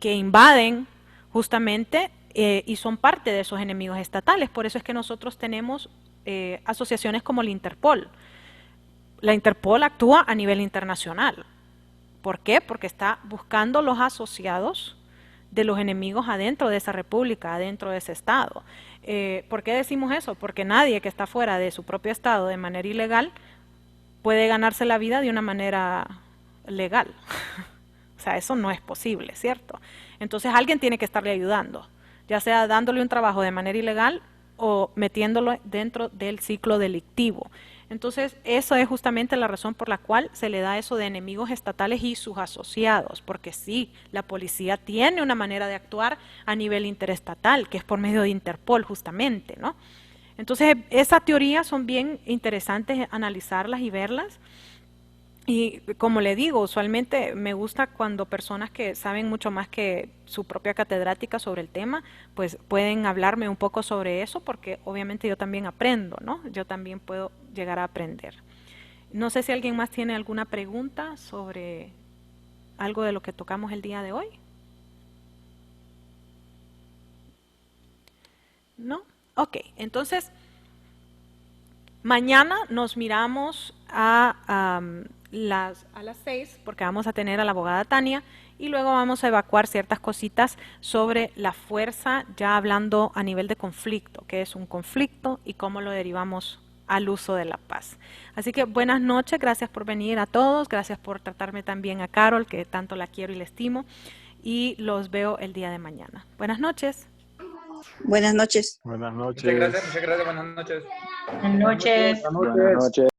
que invaden justamente y son parte de esos enemigos estatales. Por eso es que nosotros tenemos asociaciones como la Interpol. La Interpol actúa a nivel internacional. ¿Por qué? Porque está buscando los asociados de los enemigos adentro de esa república, adentro de ese estado. ¿Por qué decimos eso? Porque nadie que está fuera de su propio estado de manera ilegal puede ganarse la vida de una manera legal. O sea, eso no es posible, ¿cierto? Entonces alguien tiene que estarle ayudando, ya sea dándole un trabajo de manera ilegal o metiéndolo dentro del ciclo delictivo. Entonces, eso es justamente la razón por la cual se le da eso de enemigos estatales y sus asociados, porque sí, la policía tiene una manera de actuar a nivel interestatal, que es por medio de Interpol justamente, ¿no? Entonces, esas teorías son bien interesantes analizarlas y verlas. Y como le digo, usualmente me gusta cuando personas que saben mucho más que su propia catedrática sobre el tema, pues pueden hablarme un poco sobre eso, porque obviamente yo también aprendo, ¿no? Yo también puedo llegar a aprender. No sé si alguien más tiene alguna pregunta sobre algo de lo que tocamos el día de hoy. ¿No? Ok, entonces mañana nos miramos a las 6 porque vamos a tener a la abogada Tania y luego vamos a evacuar ciertas cositas sobre la fuerza, ya hablando a nivel de conflicto, qué es un conflicto y cómo lo derivamos al uso de la paz. Así que buenas noches, gracias por venir a todos, gracias por tratarme también a Carol, que tanto la quiero y la estimo, y los veo el día de mañana. Buenas noches. Buenas noches. Buenas noches. Muchas gracias, buenas noches. Buenas noches. Buenas noches.